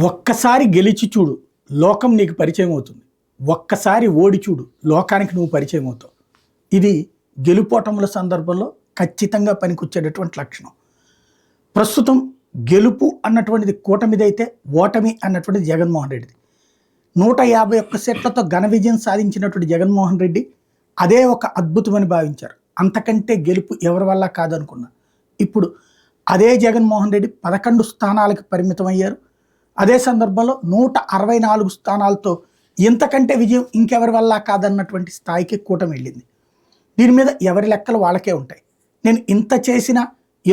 ఒక్కసారి గెలిచి చూడు, లోకం నీకు పరిచయం అవుతుంది. ఒక్కసారి ఓడి చూడు, లోకానికి నువ్వు పరిచయం అవుతావు. ఇది గెలుపోటముల సందర్భంలో ఖచ్చితంగా పనికొచ్చేటటువంటి లక్షణం. ప్రస్తుతం గెలుపు అన్నటువంటిది కూటమిదైతే, ఓటమి అన్నటువంటిది జగన్మోహన్ రెడ్డిది. 151 సీట్లతో ఘన విజయం సాధించినటువంటి జగన్మోహన్ రెడ్డి అదే ఒక అద్భుతమని భావించారు. అంతకంటే గెలుపు ఎవరి వల్ల కాదనుకున్నా. ఇప్పుడు అదే జగన్మోహన్ రెడ్డి 11 స్థానాలకు పరిమితం అయ్యారు. అదే సందర్భంలో 164 స్థానాలతో ఇంతకంటే విజయం ఇంకెవరి వల్ల కాదన్నటువంటి స్థాయికి కూటమి వెళ్ళింది. దీని మీద ఎవరి లెక్కలు వాళ్ళకే ఉంటాయి. నేను ఇంత చేసినా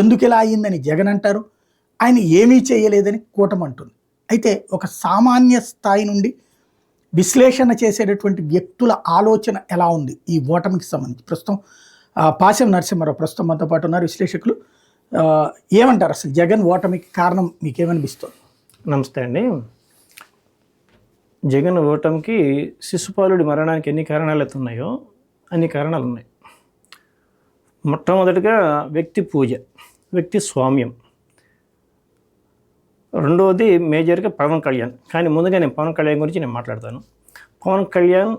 ఎందుకు ఇలా అయ్యిందని జగన్ అంటారు, ఆయన ఏమీ చేయలేదని కూటమి అంటుంది. అయితే ఒక సామాన్య స్థాయి నుండి విశ్లేషణ చేసేటటువంటి వ్యక్తుల ఆలోచన ఎలా ఉంది ఈ ఓటమికి సంబంధించి ప్రస్తుతం పాశం నరసింహారావు ప్రస్తుతం మనతో పాటు ఉన్నారు. విశ్లేషకులు ఏమంటారు, అసలు జగన్ ఓటమికి కారణం మీకేమనిపిస్తుంది? నమస్తే అండి. జగన్ ఓటమికి శిశుపాలుడి మరణానికి ఎన్ని కారణాలు అయితే ఉన్నాయో అన్ని కారణాలు ఉన్నాయి. మొట్టమొదటిగా వ్యక్తి పూజ, వ్యక్తి స్వామ్యం. రెండవది మేజర్గా పవన్ కళ్యాణ్. కానీ ముందుగా నేను పవన్ కళ్యాణ్ గురించి నేను మాట్లాడతాను. పవన్ కళ్యాణ్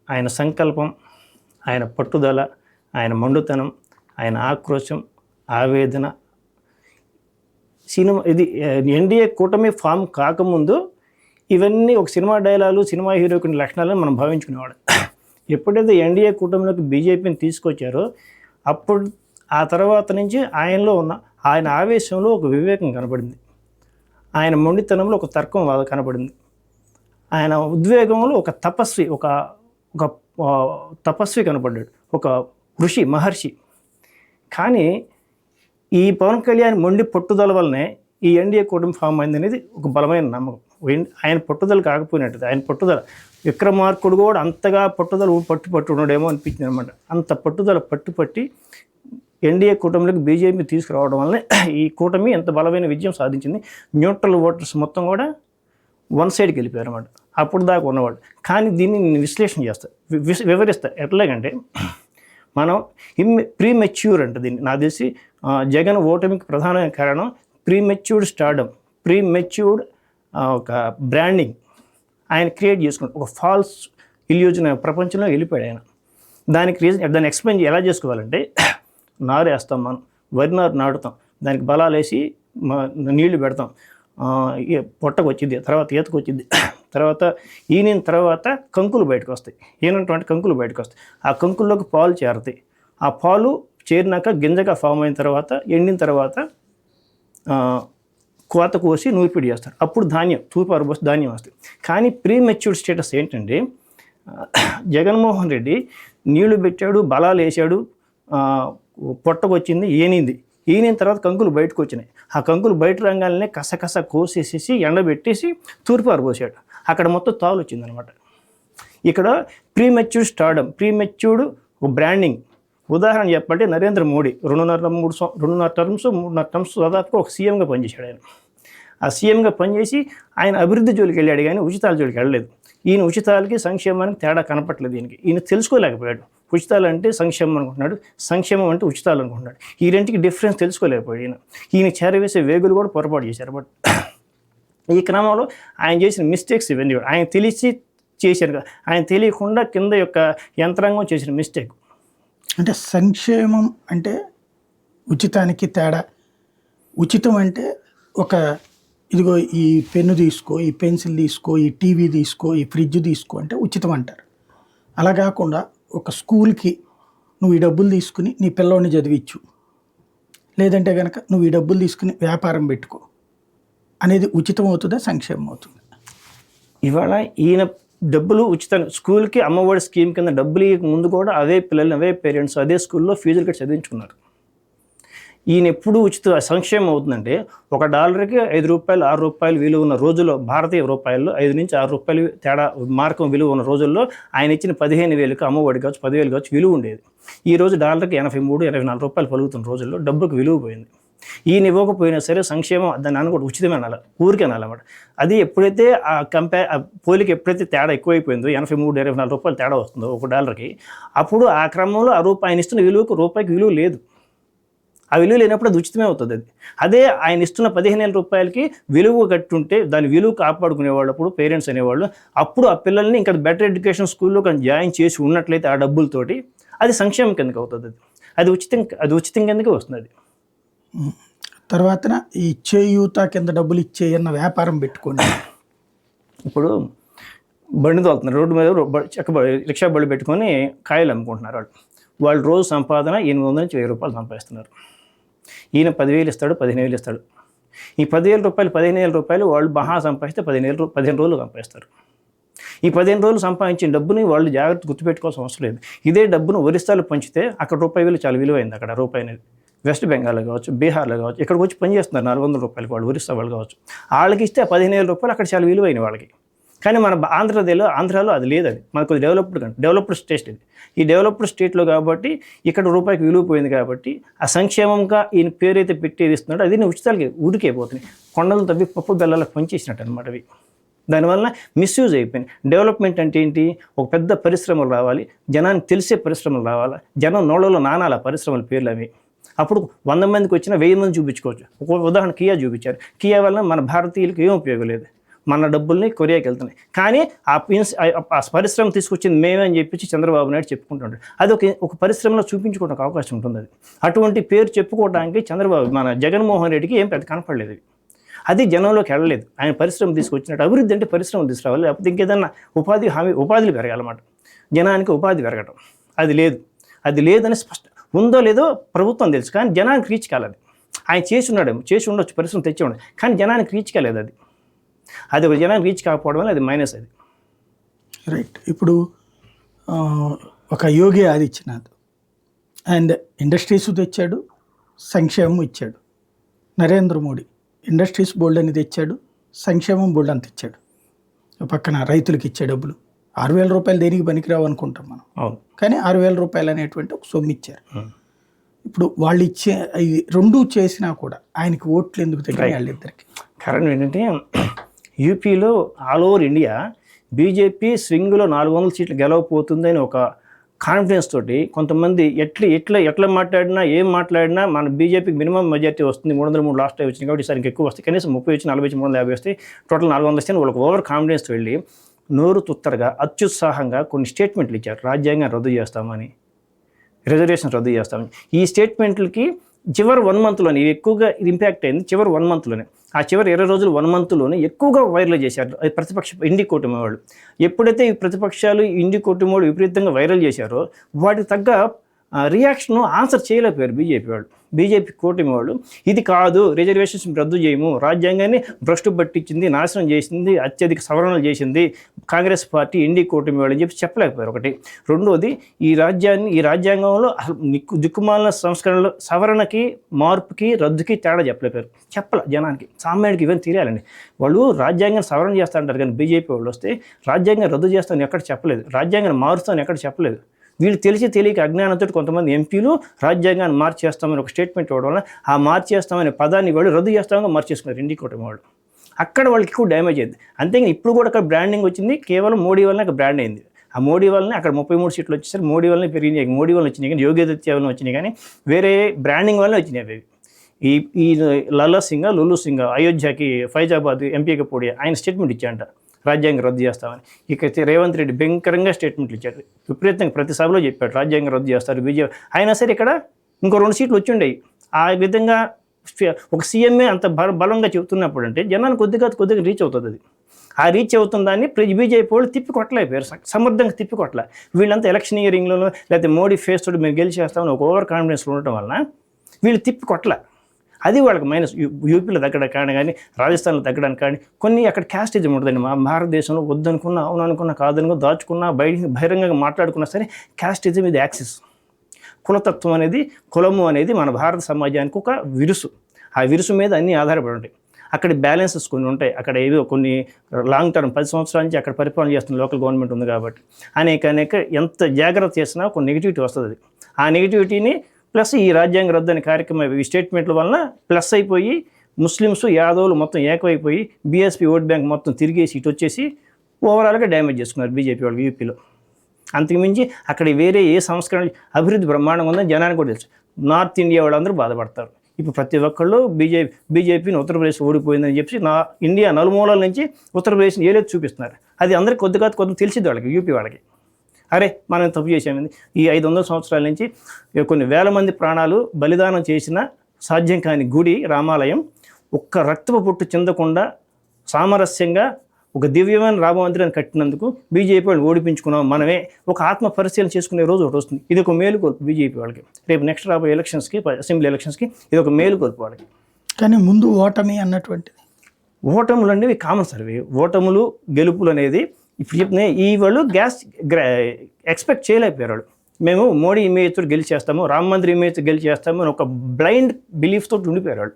ఆయన సంకల్పం, ఆయన పట్టుదల, ఆయన మండుతనం, ఆయన ఆక్రోశం, ఆవేదన. సినిమా ఇది ఎన్డీఏ కూటమి ఫామ్ కాకముందు ఇవన్నీ ఒక సినిమా డైలాగులు, సినిమా హీరోకి లక్షణాలను మనం భావించుకునేవాడు. ఎప్పుడైతే ఎన్డీఏే కూటమిలోకి బీజేపీని తీసుకొచ్చారో అప్పుడు ఆ తర్వాత నుంచి ఆయనలో ఉన్న ఆయన ఆవేశంలో ఒక వివేకం కనపడింది, ఆయన మొండితనంలో ఒక తర్కం కనపడింది, ఆయన ఉద్వేగంలో ఒక తపస్వి ఒక తపస్వి కనపడ్డాడు, ఒక ఋషి మహర్షి. కానీ ఈ పవన్ కళ్యాణ్ మొండి పట్టుదల వల్లనే ఈ ఎన్డీఏ కూటమి ఫామ్ అయింది అనేది ఒక బలమైన నమ్మకం. ఆయన పట్టుదల కాకపోయినట్టు, ఆయన పట్టుదల విక్రమార్కుడు కూడా అంతగా పట్టుదల పట్టు ఉన్నాడేమో అనిపించింది అనమాట. అంత పట్టుదల పట్టి ఎన్డీఏ కూటమిలోకి బీజేపీ తీసుకురావడం వల్లనే ఈ కూటమి ఎంత బలమైన విజయం సాధించింది. న్యూట్రల్ ఓటర్స్ మొత్తం కూడా వన్ సైడ్కి వెళ్ళిపోయారు అన్నమాట, అప్పుడు దాకా ఉన్నవాడు. కానీ దీన్ని నేను విశ్లేషణ చేస్తా, వివరిస్తా. ఎట్లాగంటే మనం ప్రీమెచ్యూర్ అంటే దీన్ని నాకు తెలిసి జగన్ ఓటమికి ప్రధానమైన కారణం ప్రీమెచ్యూర్డ్ స్టార్డమ్, ప్రీమెచ్యూర్డ్ ఒక బ్రాండింగ్ ఆయన క్రియేట్ చేసుకున్నాడు. ఒక ఫాల్స్ ఇల్యూజన్ ప్రపంచంలో వెళ్ళిపోయాడు ఆయన. దానికి దాన్ని ఎక్స్ప్లెయిన్ ఎలా చేసుకోవాలంటే, నారు వేస్తాం, మనం వరి నారు నాటుతాం, దానికి బలాలు వేసి నీళ్లు పెడతాం, పొట్టకు వచ్చింది, తర్వాత ఈతకు వచ్చింది, తర్వాత ఈనిన తర్వాత కంకులు బయటకు వస్తాయి, ఈనటువంటి కంకులు బయటకు వస్తాయి. ఆ కంకుల్లోకి పాలు చేరుతాయి. ఆ పాలు చేరినాక గింజగా ఫామ్ అయిన తర్వాత ఎండిన తర్వాత కోత కోసి నూర్పిడి చేస్తారు. అప్పుడు ధాన్యం తూర్పారు పోసి ధాన్యం వస్తుంది. కానీ ప్రీమెచ్యూర్డ్ స్టేటస్ ఏంటంటే, జగన్మోహన్ రెడ్డి నీళ్లు పెట్టాడు, బలాలు వేసాడు, పొట్టకు వచ్చింది, ఈనిన తర్వాత కంకులు బయటకు వచ్చినాయి. ఆ కంకులు బయట రంగాలనే కసకస కోసేసేసి ఎండబెట్టేసి తూర్పారు పోసాడు. అక్కడ మొత్తం తాలు వచ్చిందనమాట. ఇక్కడ ప్రీమెచ్యూర్డ్ స్టార్డమ్, ప్రీమెచ్యూర్డ్ బ్రాండింగ్. ఉదాహరణ చెప్పాలంటే నరేంద్ర మోడీ 2.5 టర్మ్స్ దాదాపుగా ఒక సీఎంగా పనిచేశాడు ఆయన. ఆ సీఎంగా పనిచేసి ఆయన అభివృద్ధి జోలికి వెళ్ళాడు, కానీ ఉచితాల జోలికి వెళ్ళలేదు. ఈయన ఉచితాలకి సంక్షేమానికి తేడా కనపట్లేదు ఈయనకి. ఈయన తెలుసుకోలేకపోయాడు. ఉచితాలు అంటే సంక్షేమం అనుకుంటున్నాడు, సంక్షేమం అంటే ఉచితాలు అనుకుంటున్నాడు. ఈ రెంటికి డిఫరెన్స్ తెలుసుకోలేకపోయాడు ఈయన చేరవేసే వేగులు కూడా పొరపాటు చేశారు. బట్ ఈ క్రమంలో ఆయన చేసిన మిస్టేక్స్ ఇవన్నీ కూడా ఆయన తెలిసి చేశారు కదా, ఆయన తెలియకుండా కింద యొక్క యంత్రాంగం చేసిన మిస్టేక్. అంటే సంక్షేమం అంటే ఉచితానికి తేడా. ఉచితం అంటే ఒక ఇదిగో ఈ పెన్ను తీసుకో, ఈ పెన్సిల్ తీసుకో, ఈ టీవీ తీసుకో, ఈ ఫ్రిడ్జ్ తీసుకో అంటే ఉచితం అంటారు. అలా కాకుండా ఒక స్కూల్కి నువ్వు ఈ డబ్బులు తీసుకుని నీ పిల్లోడిని చదివించు, లేదంటే కనుక నువ్వు ఈ డబ్బులు తీసుకుని వ్యాపారం పెట్టుకో అనేది ఉచితం అవుతుందా, సంక్షేమం అవుతుందా? ఇవాళ ఈయన డబ్బులు ఉచితం, స్కూల్కి అమ్మఒడి స్కీమ్ కింద డబ్బులు ముందు కూడా అవే పిల్లలు, అవే పేరెంట్స్ అదే స్కూల్లో ఫీజులు కట్టి చదివించుకున్నారు. ఈయన ఎప్పుడు ఉచిత సంక్షేమం అవుతుందంటే, $1కి ₹5 ₹6 విలువ ఉన్న రోజుల్లో, భారతీయ రూపాయల్లో 5 నుంచి 6 రూపాయలు తేడా మార్కం విలువ ఉన్న రోజుల్లో ఆయన ఇచ్చిన 15,000కి అమ్మఒడి కావచ్చు, 10,000 కావచ్చు విలువ ఉండేది. ఈరోజు $1కి $83-84 పలుకుతున్న రోజుల్లో డబ్బుకు విలువ పోయింది. ఈయన ఇవ్వకపోయినా సరే సంక్షేమం దాన్ని అనకూడదు, ఉచితమే అనాలి, ఊరికే అనాలన్నమాట. అది ఎప్పుడైతే ఆ పోలికి ఎప్పుడైతే తేడా ఎక్కువైపోయిందో, $83-84 తేడా వస్తుందో $1కి, అప్పుడు ఆ క్రమంలో ఆ రూపాయి ఆయన ఇస్తున్న విలువకు రూపాయికి విలువ లేదు. ఆ విలువ లేనప్పుడు అది ఉచితమే అవుతుంది. అదే ఆయన ఇస్తున్న 15,000 రూపాయలకి విలువ కట్టుంటే దాని విలువ కాపాడుకునేవాళ్ళప్పుడు పేరెంట్స్ అనేవాళ్ళు, అప్పుడు ఆ పిల్లల్ని ఇంకా బెటర్ ఎడ్యుకేషన్ స్కూల్లో కానీ జాయిన్ చేసి ఉన్నట్లయితే ఆ డబ్బులతోటి అది సంక్షేమం కిందకి అవుతుంది. అది ఉచితం కిందకే వస్తుంది. తర్వాతన ఈ చేయూత కింద డబ్బులు ఇచ్చేయన్న వ్యాపారం పెట్టుకోండి. ఇప్పుడు బండి తోలుతున్నారు, రోడ్డు మీద రిక్షా బళ్ళు పెట్టుకొని కాయలు అమ్ముకుంటున్నారు. వాళ్ళు రోజు సంపాదన 800 నుంచి 1000 రూపాయలు సంపాదిస్తున్నారు. ఈయన 10,000 ఇస్తాడు, 15,000 ఇస్తాడు. ఈ 10,000 రూపాయలు 15,000 రూపాయలు వాళ్ళు మహా సంపాదిస్తే 15 రోజులు సంపాదిస్తారు. ఈ 15 రోజులు సంపాదించిన డబ్బుని వాళ్ళు జాగ్రత్త గుర్తుపెట్టుకోవాల్సిన అవసరం లేదు. ఇదే డబ్బును ఒరిస్సాలో పంచితే అక్కడ రూపాయి విలువ చాలా విలువైంది. అక్కడ రూపాయి అనేది వెస్ట్ బెంగాల్లో కావచ్చు, బీహార్లో కావచ్చు, ఇక్కడికి వచ్చి పని చేస్తున్నారు 400 రూపాయలు వాళ్ళు, ఒరిస్సా వాళ్ళు కావచ్చు. వాళ్ళకి ఇస్తే 15,000 రూపాయలు అక్కడ చాలా విలువైన వాళ్ళకి. కానీ మన ఆంధ్రాలో అది లేదు. అది మనకు డెవలప్డ్ స్టేట్ ఇది. ఈ డెవలప్డ్ స్టేట్లో కాబట్టి ఇక్కడ రూపాయికి విలువ పోయింది కాబట్టి ఆ సంక్షేమంగా ఈయన పేరైతే పెట్టేది ఇస్తున్నాడు, అది ఉచితాలకి ఊరికే పోతుంది. కొండలు తవ్వి పప్పు బెల్లాలకు పనిచేసినట్టు అనమాట అవి. దానివల్ల మిస్యూజ్ అయిపోయింది. డెవలప్మెంట్ అంటే ఏంటి? ఒక పెద్ద పరిశ్రమలు రావాలి, జనానికి తెలిసే పరిశ్రమలు రావాలి, జనం నోళ్ళలో నానాల పరిశ్రమల పేర్లు అవి. అప్పుడు 100 మందికి వచ్చినా 1000 మంది చూపించుకోవచ్చు. ఒక ఉదాహరణ కియా చూపించారు. కియా వల్ల మన భారతీయులకు ఏం ఉపయోగం లేదు, మన డబ్బుల్ని కొరియాకి వెళ్తున్నాయి. కానీ ఆ పరిశ్రమ తీసుకొచ్చింది మేమే అని చెప్పి చంద్రబాబు నాయుడు చెప్పుకుంటుంటాడు. అది ఒక పరిశ్రమలో చూపించుకోవడానికి అవకాశం ఉంటుంది. అది అటువంటి పేరు చెప్పుకోవడానికి మన జగన్మోహన్ రెడ్డికి ఏం పెద్ద కనపడలేదు. అది జనంలోకి వెళ్ళలేదు. ఆయన పరిశ్రమ తీసుకొచ్చినట్టు. అభివృద్ధి అంటే పరిశ్రమ తీసుకురావాలి, లేకపోతే ఇంకేదన్నా ఉపాధులు పెరగాలన్నమాట. జనానికి ఉపాధి పెరగటం అది లేదని ఉందో లేదో ప్రభుత్వం తెలుసు, కానీ జనానికి రీచ్ కాలేదు. ఆయన చేసి ఉండొచ్చు, పరిశ్రమ తెచ్చి ఉండదు, కానీ జనానికి రీచ్ కాలేదు. అది ఒక జనానికి రీచ్ కాకపోవడం వల్ల అది మైనస్. అది రైట్. ఇప్పుడు ఒక యోగి ఆదిత్యనాథ్ అండ్ ఇండస్ట్రీస్ తెచ్చాడు, సంక్షేమం ఇచ్చాడు. నరేంద్ర మోడీ ఇండస్ట్రీస్ బోల్డ్ అని తెచ్చాడు, సంక్షేమం బోల్డ్ అని తెచ్చాడు. పక్కన రైతులకు ఇచ్చే డబ్బులు 6,000 రూపాయలు దేనికి పనికిరావు అనుకుంటాం మనం, కానీ 6,000 రూపాయలు అనేటువంటి ఒక సొమ్ము ఇచ్చారు. ఇప్పుడు వాళ్ళు ఇచ్చే ఇది రెండూ చేసినా కూడా ఆయనకి ఓట్లు ఎందుకు తగ్గాయి వాళ్ళిద్దరికి? కారణం ఏంటంటే యూపీలో ఆల్ ఓవర్ ఇండియా బీజేపీ స్వింగ్లో 400 సీట్లు గెలవపోతుందని ఒక కాన్ఫిడెన్స్ తోటి కొంతమంది ఎట్లా మాట్లాడినా ఏం మాట్లాడినా మన బీజేపీకి మినిమం మెజారిటీ వస్తుంది. 303 లాస్ట్ టైం వచ్చింది కాబట్టి ఈసారి ఎక్కువ వస్తాయి, కనీసం 30 వచ్చి 40 వచ్చి 350 వస్తాయి, టోటల్ 400 వస్తాయని వాళ్ళకి ఓవర్ కాన్ఫిడెన్స్ వెళ్ళి నోరు తుత్తరగా అత్యుత్సాహంగా కొన్ని స్టేట్మెంట్లు ఇచ్చారు. రాజ్యాంగం రద్దు చేస్తామని, రిజర్వేషన్ రద్దు చేస్తామని. ఈ స్టేట్మెంట్లకి చివరి 1 మంత్లోనే ఎక్కువగా ఇంపాక్ట్ అయింది. చివరి 1 మంత్లోనే, ఆ చివరి 20 రోజులు 1 మంత్లోనే ఎక్కువగా వైరల్ చేశారు అది ప్రతిపక్ష ఇండి కూటమి వాళ్ళు. ఎప్పుడైతే ఈ ప్రతిపక్షాలు ఇండి కూటమి వాళ్ళు విపరీతంగా వైరల్ చేశారో వాటికి తగ్గ రియాక్షన్ ఆన్సర్ చేయలేకపోయారు బీజేపీ కూటమి వాళ్ళు. ఇది కాదు, రిజర్వేషన్స్ రద్దు చేయము, రాజ్యాంగాన్ని భ్రష్టు పట్టించింది, నాశనం చేసింది, అత్యధిక సవరణలు చేసింది కాంగ్రెస్ పార్టీ ఇండి కూటమి వాళ్ళు అని చెప్పి చెప్పలేకపోయారు. ఒకటి. రెండోది, ఈ రాజ్యాంగంలో దిక్కుమాలిన సంస్కరణలు సవరణకి, మార్పుకి, రద్దుకి తేడా చెప్పలే జనానికి, సామాన్యుడికి ఇవన్నీ తెలియాలండి. వాళ్ళు రాజ్యాంగాన్ని సవరణ చేస్తా అంటారు, కానీ బీజేపీ వాళ్ళు వస్తే రాజ్యాంగం రద్దు చేస్తామని ఎక్కడ చెప్పలేదు, రాజ్యాంగాన్ని మారుస్తామని ఎక్కడ చెప్పలేదు. వీళ్ళు తెలియక అజ్ఞానంతో కొంతమంది ఎంపీలు రాజ్యాంగాన్ని మార్చేస్తామని ఒక స్టేట్మెంట్ ఇవ్వడం వల్ల ఆ మార్చేస్తామనే పదాన్ని వాళ్ళు రద్దు చేస్తామని మార్చేసుకున్నారు ఇండి కూటమి వాళ్ళు. అక్కడ వాళ్ళకి ఎక్కువ డ్యామేజ్ అయింది. అంతేగాని ఇప్పుడు కూడా అక్కడ బ్రాండింగ్ వచ్చింది కేవలం మోడీ వల్లనే అక్కడ బ్రాండ్ అయింది. ఆ మోడీ వల్లనే అక్కడ 33 సీట్లు వచ్చేసరికి మోడీ వల్లనే పెరిగినాయి, మోడీ వల్ల వచ్చినాయి, కానీ యోగి ఆదిత్య వల్ల వచ్చినాయి, కానీ వేరే బ్రాండింగ్ వల్ల వచ్చినాయి అవి. ఈ లులు సింగ్ అయోధ్యకి ఫైజాబాద్ ఎంపీగా పోటీ ఆయన స్టేట్మెంట్ ఇచ్చాడంట రాజ్యాంగం రద్దు చేస్తామని. ఇక రేవంత్ రెడ్డి భయంకరంగా స్టేట్మెంట్లు ఇచ్చారు, విపరీతంగా ప్రతి సభలో చెప్పాడు రాజ్యాంగం రద్దు చేస్తారు బీజేపీ. అయినా సరే ఇక్కడ ఇంకో 2 సీట్లు వచ్చి ఉండేవి. ఆ విధంగా ఒక సీఎంఏ అంత బలంగా చెబుతున్నప్పుడు అంటే జనాన్ని కొద్దిగా రీచ్ అవుతుంది. అది ఆ రీచ్ అవుతుందాన్ని బీజేపీ వాళ్ళు తిప్పికొట్టలేకపోయారు, సమర్థంగా తిప్పికొట్టలే. వీళ్ళంతా ఎలక్షన్ ఇయరింగ్లోనూ లేకపోతే మోడీ ఫేస్ తోటి మేము గెలిచేస్తామని ఒక ఓవర్ కాన్ఫిడెన్స్లో ఉండటం వలన వీళ్ళు తిప్పికొట్టలే. అది వాళ్ళకి మైనస్. యూపీలో తగ్గడానికి కానీ, రాజస్థాన్లో తగ్గడానికి కానీ, కొన్ని అక్కడ క్యాస్టిజం ఉంటుందండి. మా భారతదేశంలో వద్దనుకున్నా, అవుననుకున్నా, కాదనుకున్నా, దాచుకున్నా, బహిరంగంగా మాట్లాడుకున్నా సరే క్యాస్టిజం ఇది యాక్సిస్. కులతత్వం అనేది, కులము అనేది మన భారత సమాజానికి ఒక విరుసు. ఆ విరుసు మీద అన్నీ ఆధారపడి ఉంటాయి. అక్కడ బ్యాలెన్సెస్ కొన్ని ఉంటాయి. అక్కడ ఏదో కొన్ని లాంగ్ టర్మ్ 10 సంవత్సరాల నుంచి అక్కడ పరిపాలన చేస్తున్న లోకల్ గవర్నమెంట్ ఉంది కాబట్టి అనేక ఎంత జాగ్రత్త చేసినా కొన్ని నెగిటివిటీ వస్తుంది. ఆ నెగిటివిటీని ప్లస్ ఈ రాజ్యాంగ రద్దు అనే కార్యక్రమం ఈ స్టేట్మెంట్ల వలన ప్లస్ అయిపోయి ముస్లిమ్స్, యాదవులు మొత్తం ఏకమైపోయి బీఎస్పీ ఓట్ బ్యాంక్ మొత్తం తిరిగేసి ఇటు వచ్చేసి ఓవరాల్గా డ్యామేజ్ చేసుకున్నారు బీజేపీ వాళ్ళు యూపీలో. అంతకుమించి అక్కడ వేరే ఏ సంస్కరణ అభివృద్ధి బ్రహ్మాండంగా ఉందని జనానికి కూడా తెలుసు. నార్త్ ఇండియా వాళ్ళందరూ బాధపడతారు. ఇప్పుడు ప్రతి ఒక్కళ్ళు బీజేపీని ఉత్తరప్రదేశ్ ఓడిపోయిందని చెప్పి ఇండియా నలుమూలల నుంచి ఉత్తరప్రదేశ్ని ఏలేదు చూపిస్తున్నారు. అది అందరికీ కొద్ది తెలిసింది వాళ్ళకి, యూపీ వాళ్ళకి. అరే మనం తప్పు చేసామని. ఈ 500 సంవత్సరాల నుంచి కొన్ని వేల మంది ప్రాణాలు బలిదానం చేసిన సాధ్యం కాని గుడి రామాలయం ఒక్క రక్తపు పొట్టు చెందకుండా సామరస్యంగా ఒక దివ్యమైన రామ మందిరాన్ని కట్టినందుకు బీజేపీ వాళ్ళు ఓడిపించుకున్నాం. మనమే ఒక ఆత్మ పరిశీలన చేసుకునే రోజు ఒకటి వస్తుంది. ఇది ఒక మేలుకొల్పు బీజేపీ వాళ్ళకి. రేపు నెక్స్ట్ రాబోయే ఎలక్షన్స్కి, అసెంబ్లీ ఎలక్షన్స్కి ఇది ఒక మేలుకొల్పు వాళ్ళకి. కానీ ముందు ఓటమి అన్నటువంటిది, ఓటములు అనేవి కామన్ సర్వే. ఓటములు గెలుపులు అనేది ఇప్పుడు చెప్పిన ఈ వాళ్ళు ఎక్స్పెక్ట్ చేయలేకపోయారు వాళ్ళు. మేము మోడీ ఇమేజ్తో గెలిచేస్తాము, రామ మందిర్ ఇమేజ్తో గెలిచేస్తాము అని ఒక బ్లైండ్ బిలీఫ్ తోటి ఉండిపోయారు వాళ్ళు.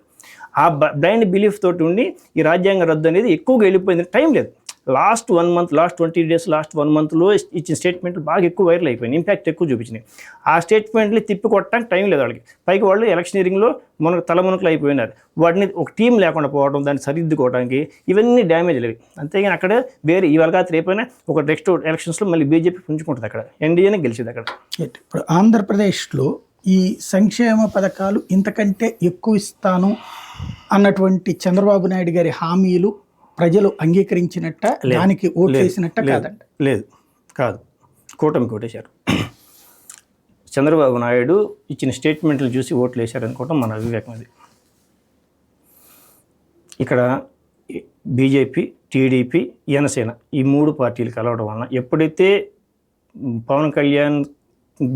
ఆ బ్లైండ్ బిలీఫ్ తోటి ఉండి ఈ రాజ్యాంగ రద్దు అనేది ఎక్కువగా వెళ్ళిపోయింది. టైం లేదు. Last 1 month, last 20 days, last 1 monthలో ఇచ్చిన స్టేట్మెంట్లు బాగా ఎక్కువ వైరల్ అయిపోయినాయి, ఇంపాక్ట్ ఎక్కువ చూపించినాయి. ఆ స్టేట్మెంట్లు తిప్పి కొట్టడానికి టైం లేదు వాళ్ళకి. పైకి వాళ్ళు ఎలక్షనీరింగ్లో తలమునకలు అయిపోయినారు. వాటిని ఒక టీం లేకుండా పోవడం, దాన్ని సరిదిద్దుకోవడానికి ఇవన్నీ డ్యామేజ్ లేవి. అంతేగాని అక్కడ వేరే ఇవాళ కాదు రేపైనా ఒక నెక్స్ట్ ఎలక్షన్స్లో మళ్ళీ బీజేపీ పుంజుకుంటుంది. అక్కడ ఎన్డీఏనే గెలిచింది అక్కడ. ఇప్పుడు ఆంధ్రప్రదేశ్లో ఈ సంక్షేమ పథకాలు ఇంతకంటే ఎక్కువ ఇస్తాను అన్నటువంటి చంద్రబాబు నాయుడు గారి హామీలు ప్రజలు అంగీకరించినట్ట, దానికి ఓటు వేసినట్ట కాదంట? కాదు, కూటమికి ఓటేశారు. చంద్రబాబు నాయుడు ఇచ్చిన స్టేట్మెంట్లు చూసి ఓట్లు వేశారు అనుకోవటం మన వివేకం. అది ఇక్కడ బీజేపీ, టీడీపీ, జనసేన ఈ 3 పార్టీలు కలవడం వలన ఎప్పుడైతే పవన్ కళ్యాణ్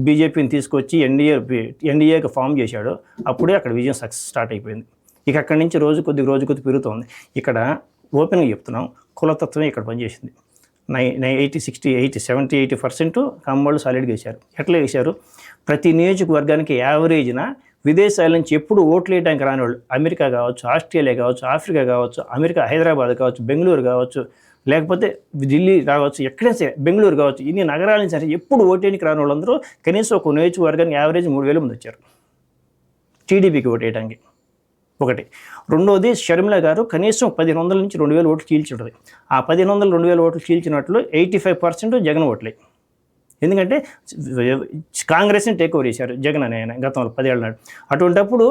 బీజేపీని తీసుకొచ్చి ఎన్డీఏకి ఫామ్ చేశాడో అప్పుడే అక్కడ విజయం సక్సెస్ స్టార్ట్ అయిపోయింది. ఇక అక్కడి నుంచి రోజు కొద్ది పెరుగుతుంది. ఇక్కడ ఓపెన్గా చెప్తున్నాం, కులతత్వమే ఇక్కడ పనిచేసింది. 70-80% కమ్మోళ్ళు సాలిడ్గా వేశారు. ఎట్లా వేశారు? ప్రతి నియోజకవర్గానికి యావరేజ్న విదేశాల నుంచి ఎప్పుడు ఓట్లు వేయడానికి రాని వాళ్ళు, అమెరికా కావచ్చు, ఆస్ట్రేలియా కావచ్చు, ఆఫ్రికా కావచ్చు, హైదరాబాద్ కావచ్చు, బెంగళూరు కావచ్చు, లేకపోతే ఢిల్లీ రావచ్చు, ఎక్కడైనా సరే బెంగళూరు కావచ్చు, ఇన్ని నగరాల నుంచి సరే ఎప్పుడు ఓటేయడానికి రాని వాళ్ళందరూ కనీసం ఒక నియోజకవర్గానికి యావరేజ్ 3,000 మంది వచ్చారు టీడీపీకి ఓటేయడానికి. ఒకటి. రెండోది, షర్మిల గారు కనీసం 1,500 నుంచి 2,000 ఓట్లు చీల్చి ఉంటుంది. ఆ 1,500, 2,000 ఓట్లు చీల్చినట్లు 85% జగన్ ఓట్లే. ఎందుకంటే కాంగ్రెస్ని టేక్ ఓవర్ చేశారు జగన్ అనే ఆయన గతంలో 10 ఏళ్ళ నాడు. అటువంటిప్పుడు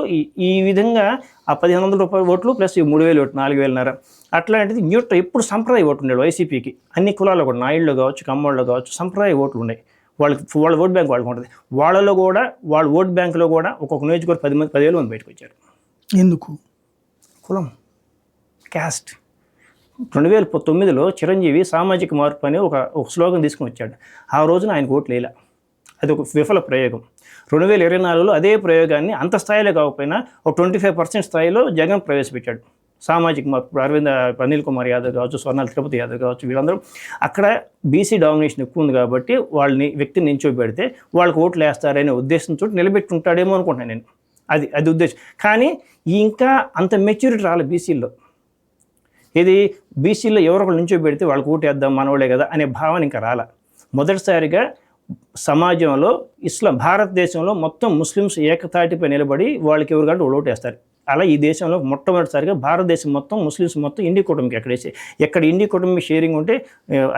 ఈ విధంగా ఆ 1,500 రూపాయల ఓట్లు ప్లస్ 3,000 ఓట్లు, 4,500 అట్లాంటిది న్యూట్రల్. ఎప్పుడు సంప్రదాయ ఓట్లు ఉండేది వైసీపీకి. అన్ని కులాల్లో కూడా, నాయుళ్ళు కావచ్చు, కమ్మోళ్ళు కావచ్చు, సంప్రదాయ ఓట్లు ఉన్నాయి. వాళ్ళ ఓట్ బ్యాంక్ వాళ్ళకి ఉంటుంది. వాళ్ళ ఓట్ బ్యాంకులో కూడా ఒక్కొక్క నియోజకవర్గం 10,000 మంది బయటకు వచ్చారు. ఎందుకు? కులం, క్యాస్ట్. 2009లో చిరంజీవి సామాజిక మార్పు అని ఒక స్లోగన్ తీసుకుని వచ్చాడు. ఆ రోజున ఆయనకు ఓట్లు వేయలే. అది ఒక విఫల ప్రయోగం. 2024లో అదే ప్రయోగాన్ని అంత స్థాయిలో కాకపోయినా ఒక 25% స్థాయిలో జగన్ ప్రవేశపెట్టాడు. సామాజిక మార్పు. అనిల్ కుమార్ యాదవ్ కావచ్చు, స్వర్ణాల తిరుపతి యాదవ్ కావచ్చు, వీళ్ళందరూ అక్కడ బీసీ డామినేషన్ ఎక్కువ ఉంది కాబట్టి వ్యక్తిని నించోబెడితే వాళ్ళకి ఓట్లు వేస్తారనే ఉద్దేశంతో నిలబెట్టుంటాడేమో అనుకుంటున్నాను నేను. అది ఉద్దేశం. కానీ ఇంకా అంత మెచ్యూరిటీ రాలేదు బీసీల్లో. ఇది బీసీలో ఎవరొకరు నుంచో పెడితే వాళ్ళకి ఓటు వేద్దాం మనవాళ్ళే కదా అనే భావన ఇంకా రాల. మొదటిసారిగా సమాజంలో భారతదేశంలో మొత్తం ముస్లిమ్స్ ఏకతాటిపై నిలబడి వాళ్ళకి ఎవరు కంటే ఓటు వేస్తారు. అలా ఈ దేశంలో మొట్టమొదటిసారిగా భారతదేశం మొత్తం ముస్లిమ్స్ మొత్తం ఇండి కుటుంబకి ఎక్కడ ఇండి కుటుంబం షేరింగ్ ఉంటే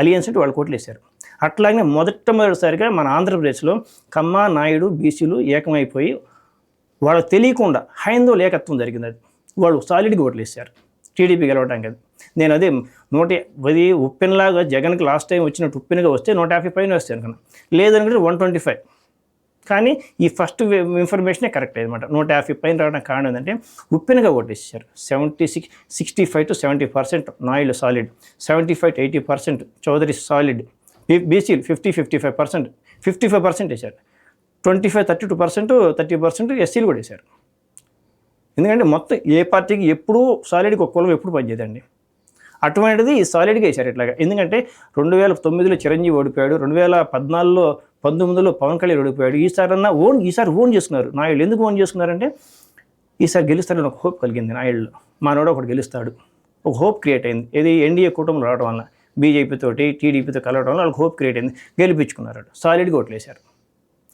అలియన్స్ అంటే వాళ్ళు ఓట్లు వేశారు. అట్లాగే మొదటిసారిగా మన ఆంధ్రప్రదేశ్లో కమ్మ, నాయుడు, బీసీలు ఏకమైపోయి వాళ్ళకి తెలియకుండా హైందవుల ఏకత్వం జరిగింది. అది వాళ్ళు సాలిడ్గా ఓట్లు వేశారు టీడీపీ గెలవడానికి. అది నేను అదే 110 ఉప్పెనలాగా జగన్కి లాస్ట్ టైం వచ్చినట్టు ఉప్పెనగా వస్తే 150 పైన వస్తాయి అనుకున్నా. లేదనుకుంటే 125. కానీ ఈ ఫస్ట్ ఇన్ఫర్మేషనే కరెక్ట్ అన్నమాట. 150 పైన రావడానికి కారణం ఏంటంటే ఉప్పెనగా ఓటేసారు. 65-70% నాయుడు సాలిడ్, 75-80% చౌదరి సాలిడ్, బీసీలు 50-55%, 55% వేశారు. 25-32%, 30% ఎస్సీలు కూడా వేశారు. ఎందుకంటే మొత్తం ఏ పార్టీకి ఎప్పుడూ సాలిడ్కి ఒక కులం ఎప్పుడు పనిచేయదండి. అటువంటిది సాలిడ్గా వేశారు ఇట్లాగా. ఎందుకంటే 2009లో చిరంజీవి ఓడిపోయాడు, 2014లో 19లో పవన్ కళ్యాణ్ ఓడిపోయాడు. ఈసారి ఓన్ చేసుకున్నారు నాయుడు. ఎందుకు ఓన్ చేసుకున్నారంటే ఈసారి గెలుస్తారని ఒక హోప్ కలిగింది నాయుడులో. మనోడు ఒకటి గెలుస్తాడు, ఒక హోప్ క్రియేట్ అయింది. ఇది ఎన్డీఏ కూటమిలో రావడం వల్ల, బీజేపీతోటి టీడీపీతో కలవడం వల్ల వాళ్ళకి హోప్ క్రియేట్ అయింది. గెలిపించుకున్నారు. సాలిడ్గా ఓట్లు వేశారు.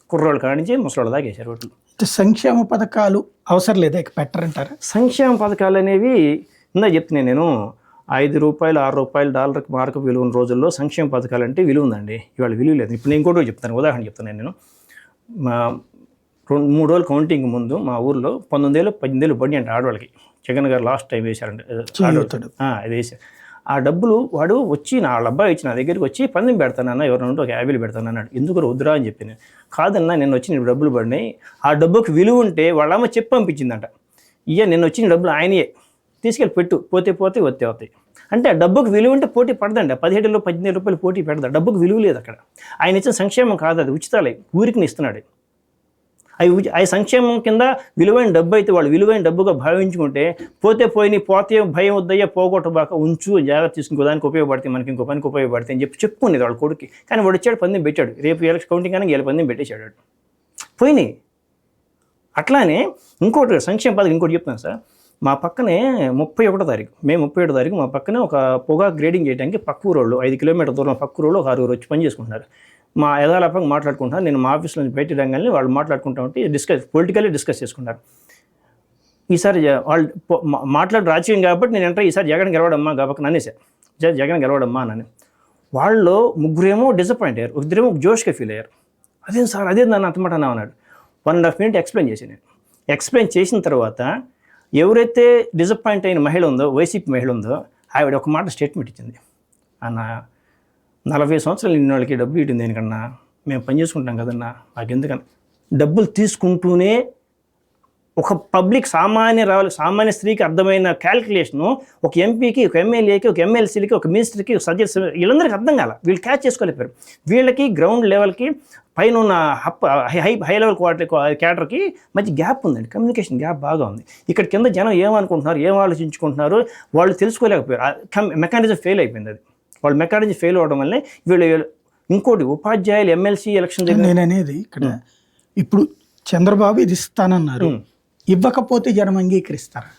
కుర్రోళ్ళు కానించి ముసలోళ్ళ దాకా వేశారు ఓట్లు. సంక్షేమ పథకాలు అవసరం లేదా, ఇక పెట్టరంటారా? సంక్షేమ పథకాలు అనేవి ఇందా చెప్తున్నాను నేను. 5 రూపాయలు, 6 రూపాయలు డాలర్కి మార్కు విలువ ఉన్న రోజుల్లో సంక్షేమ పథకాలు అంటే విలువ ఉందండి. ఇవాళ విలువ లేదు. ఇప్పుడు నేను ఇంకోటి చెప్తాను, ఉదాహరణ చెప్తాను నేను. 3 రోజులు కౌంటింగ్ ముందు మా ఊర్లో 19,000 పడి అంటే ఆడవాళ్ళకి జగన్ గారు లాస్ట్ టైం వేశారంటే అది వేసారు. ఆ డబ్బులు వాడు వచ్చి వాళ్ళ అబ్బాయి వచ్చి నా దగ్గరికి వచ్చి పందెం పెడతానన్నా ఎవరైనా ఉంటే ఒక 50 పెడతాను అన్నాడు. ఎందుకు వద్దురా అని చెప్పి నేను కాదన్నా నేను వచ్చి నేను డబ్బులు పడినాయి, ఆ డబ్బుకి విలువ ఉంటే వాళ్ళ అమ్మ చెప్పి పంపించిందంట. నేను వచ్చిన డబ్బులు ఆయనయే తీసుకెళ్ళి పెట్టు, పోతే వస్తాయి అంటే ఆ డబ్బుకు విలువ ఉంటే పోటీ పడదండి. 17,000 రూపాయలు పోటీ పెడదా, డబ్బుకు విలువ లేదు అక్కడ. ఆయన ఇచ్చిన సంక్షేమం కాదు, అది ఉచితాలే, ఊరికి ఇస్తున్నాడు. అవి సంక్షేమం కింద విలువైన డబ్బు అయితే వాళ్ళు విలువైన డబ్బుగా భావించుకుంటే పోతే భయం వద్దయ్యా పోగొట్టబాక ఉంచు, జాగ్రత్త తీసుకుని దానికి ఉపయోగపడితే మనకి ఇంకో పనికి ఉపయోగపడితే అని చెప్పుకునేది వాళ్ళ కొడుకు. కానీ వాడు వచ్చాడు పందెం పెట్టాడు, రేపు ఎలక్షన్ కౌంటింగ్ కానీ 7 పందెం పెట్టేశాడు, పోయినాయి. అట్లానే ఇంకోటి సంక్షేమ పథకం ఇంకోటి చెప్తాను సార్. మా పక్కనే 31వ తారీఖు మే 31వ తారీఖు మా పక్కనే ఒక పొగా గ్రేడింగ్ చేయడానికి పక్క ఊరోళ్ళు 5 కిలోమీటర్ల దూరం పక్క ఊరోళ్ళు ఒక 6 వచ్చి పని చేసుకుంటున్నారు. మా యథాలాపంగా మాట్లాడుకుంటున్నారు. నేను మా ఆఫీస్ నుంచి బయట రంగానే వాళ్ళు మాట్లాడుకుంటా ఉంటే పొలిటికల్లీ డిస్కస్ చేసుకున్నారు. ఈసారి వాళ్ళు రాజకీయం కాబట్టి నేను అంటే ఈసారి జగన్ గెలవడమ్మా కాబట్టి నన్నేసారు, జగన్ గెలవడమ్మా అని. వాళ్ళు 3 డిసప్పాయింట్ అయ్యారు, 1 జోష్గా ఫీల్ అయ్యారు. అదేం సార్ అదే నన్ను అంతమాట అన్నా అన్నాడు. 1.5 minute ఎక్స్ప్లెయిన్ చేశాను నేను. ఎక్స్ప్లెయిన్ చేసిన తర్వాత ఎవరైతే డిసప్పాయింట్ అయిన మహిళ ఉందో, వైసీపీ మహిళ ఉందో, ఆవిడ ఒక మాట స్టేట్మెంట్ ఇచ్చింది. అన్న 40 సంవత్సరాలు ఇన్ని వాళ్ళకి డబ్బులు ఇవ్వడం దేనికన్నా, మేము పని చేసుకుంటాం కదన్నా, నాకు ఎందుకన్నా డబ్బులు తీసుకుంటూనే ఒక పబ్లిక్ సామాన్య స్త్రీకి అర్థమైన క్యాల్కులేషను ఒక ఎంపీకి, ఒక ఎమ్మెల్యేకి, ఒక ఎమ్మెల్సీలకి, ఒక మినిస్టర్కి, ఒక సర్జెస్ వీళ్ళందరికీ అర్థం కాల. వీళ్ళు క్యాచ్ చేసుకోలేపారు. వీళ్ళకి గ్రౌండ్ లెవెల్కి పైన ఉన్న హై లెవెల్ క్యాడర్కి మధ్య గ్యాప్ ఉందండి, కమ్యూనికేషన్ గ్యాప్ బాగా ఉంది. ఇక్కడ కింద జనం ఏమనుకుంటున్నారు, ఏం ఆలోచించుకుంటున్నారు వాళ్ళు తెలుసుకోలేకపోయారు. మెకానిజం ఫెయిల్ అయిపోయింది. అది వాళ్ళు మెకానిజం ఫెయిల్ అవ్వడం వల్లే వీళ్ళు. ఇంకోటి ఉపాధ్యాయులు ఎమ్మెల్సీ ఎలక్షన్ నేను అనేది ఇక్కడ ఇప్పుడు చంద్రబాబు ఇది ఇస్తానన్నారు, ఇవ్వకపోతే జనం అంగీకరిస్తారా?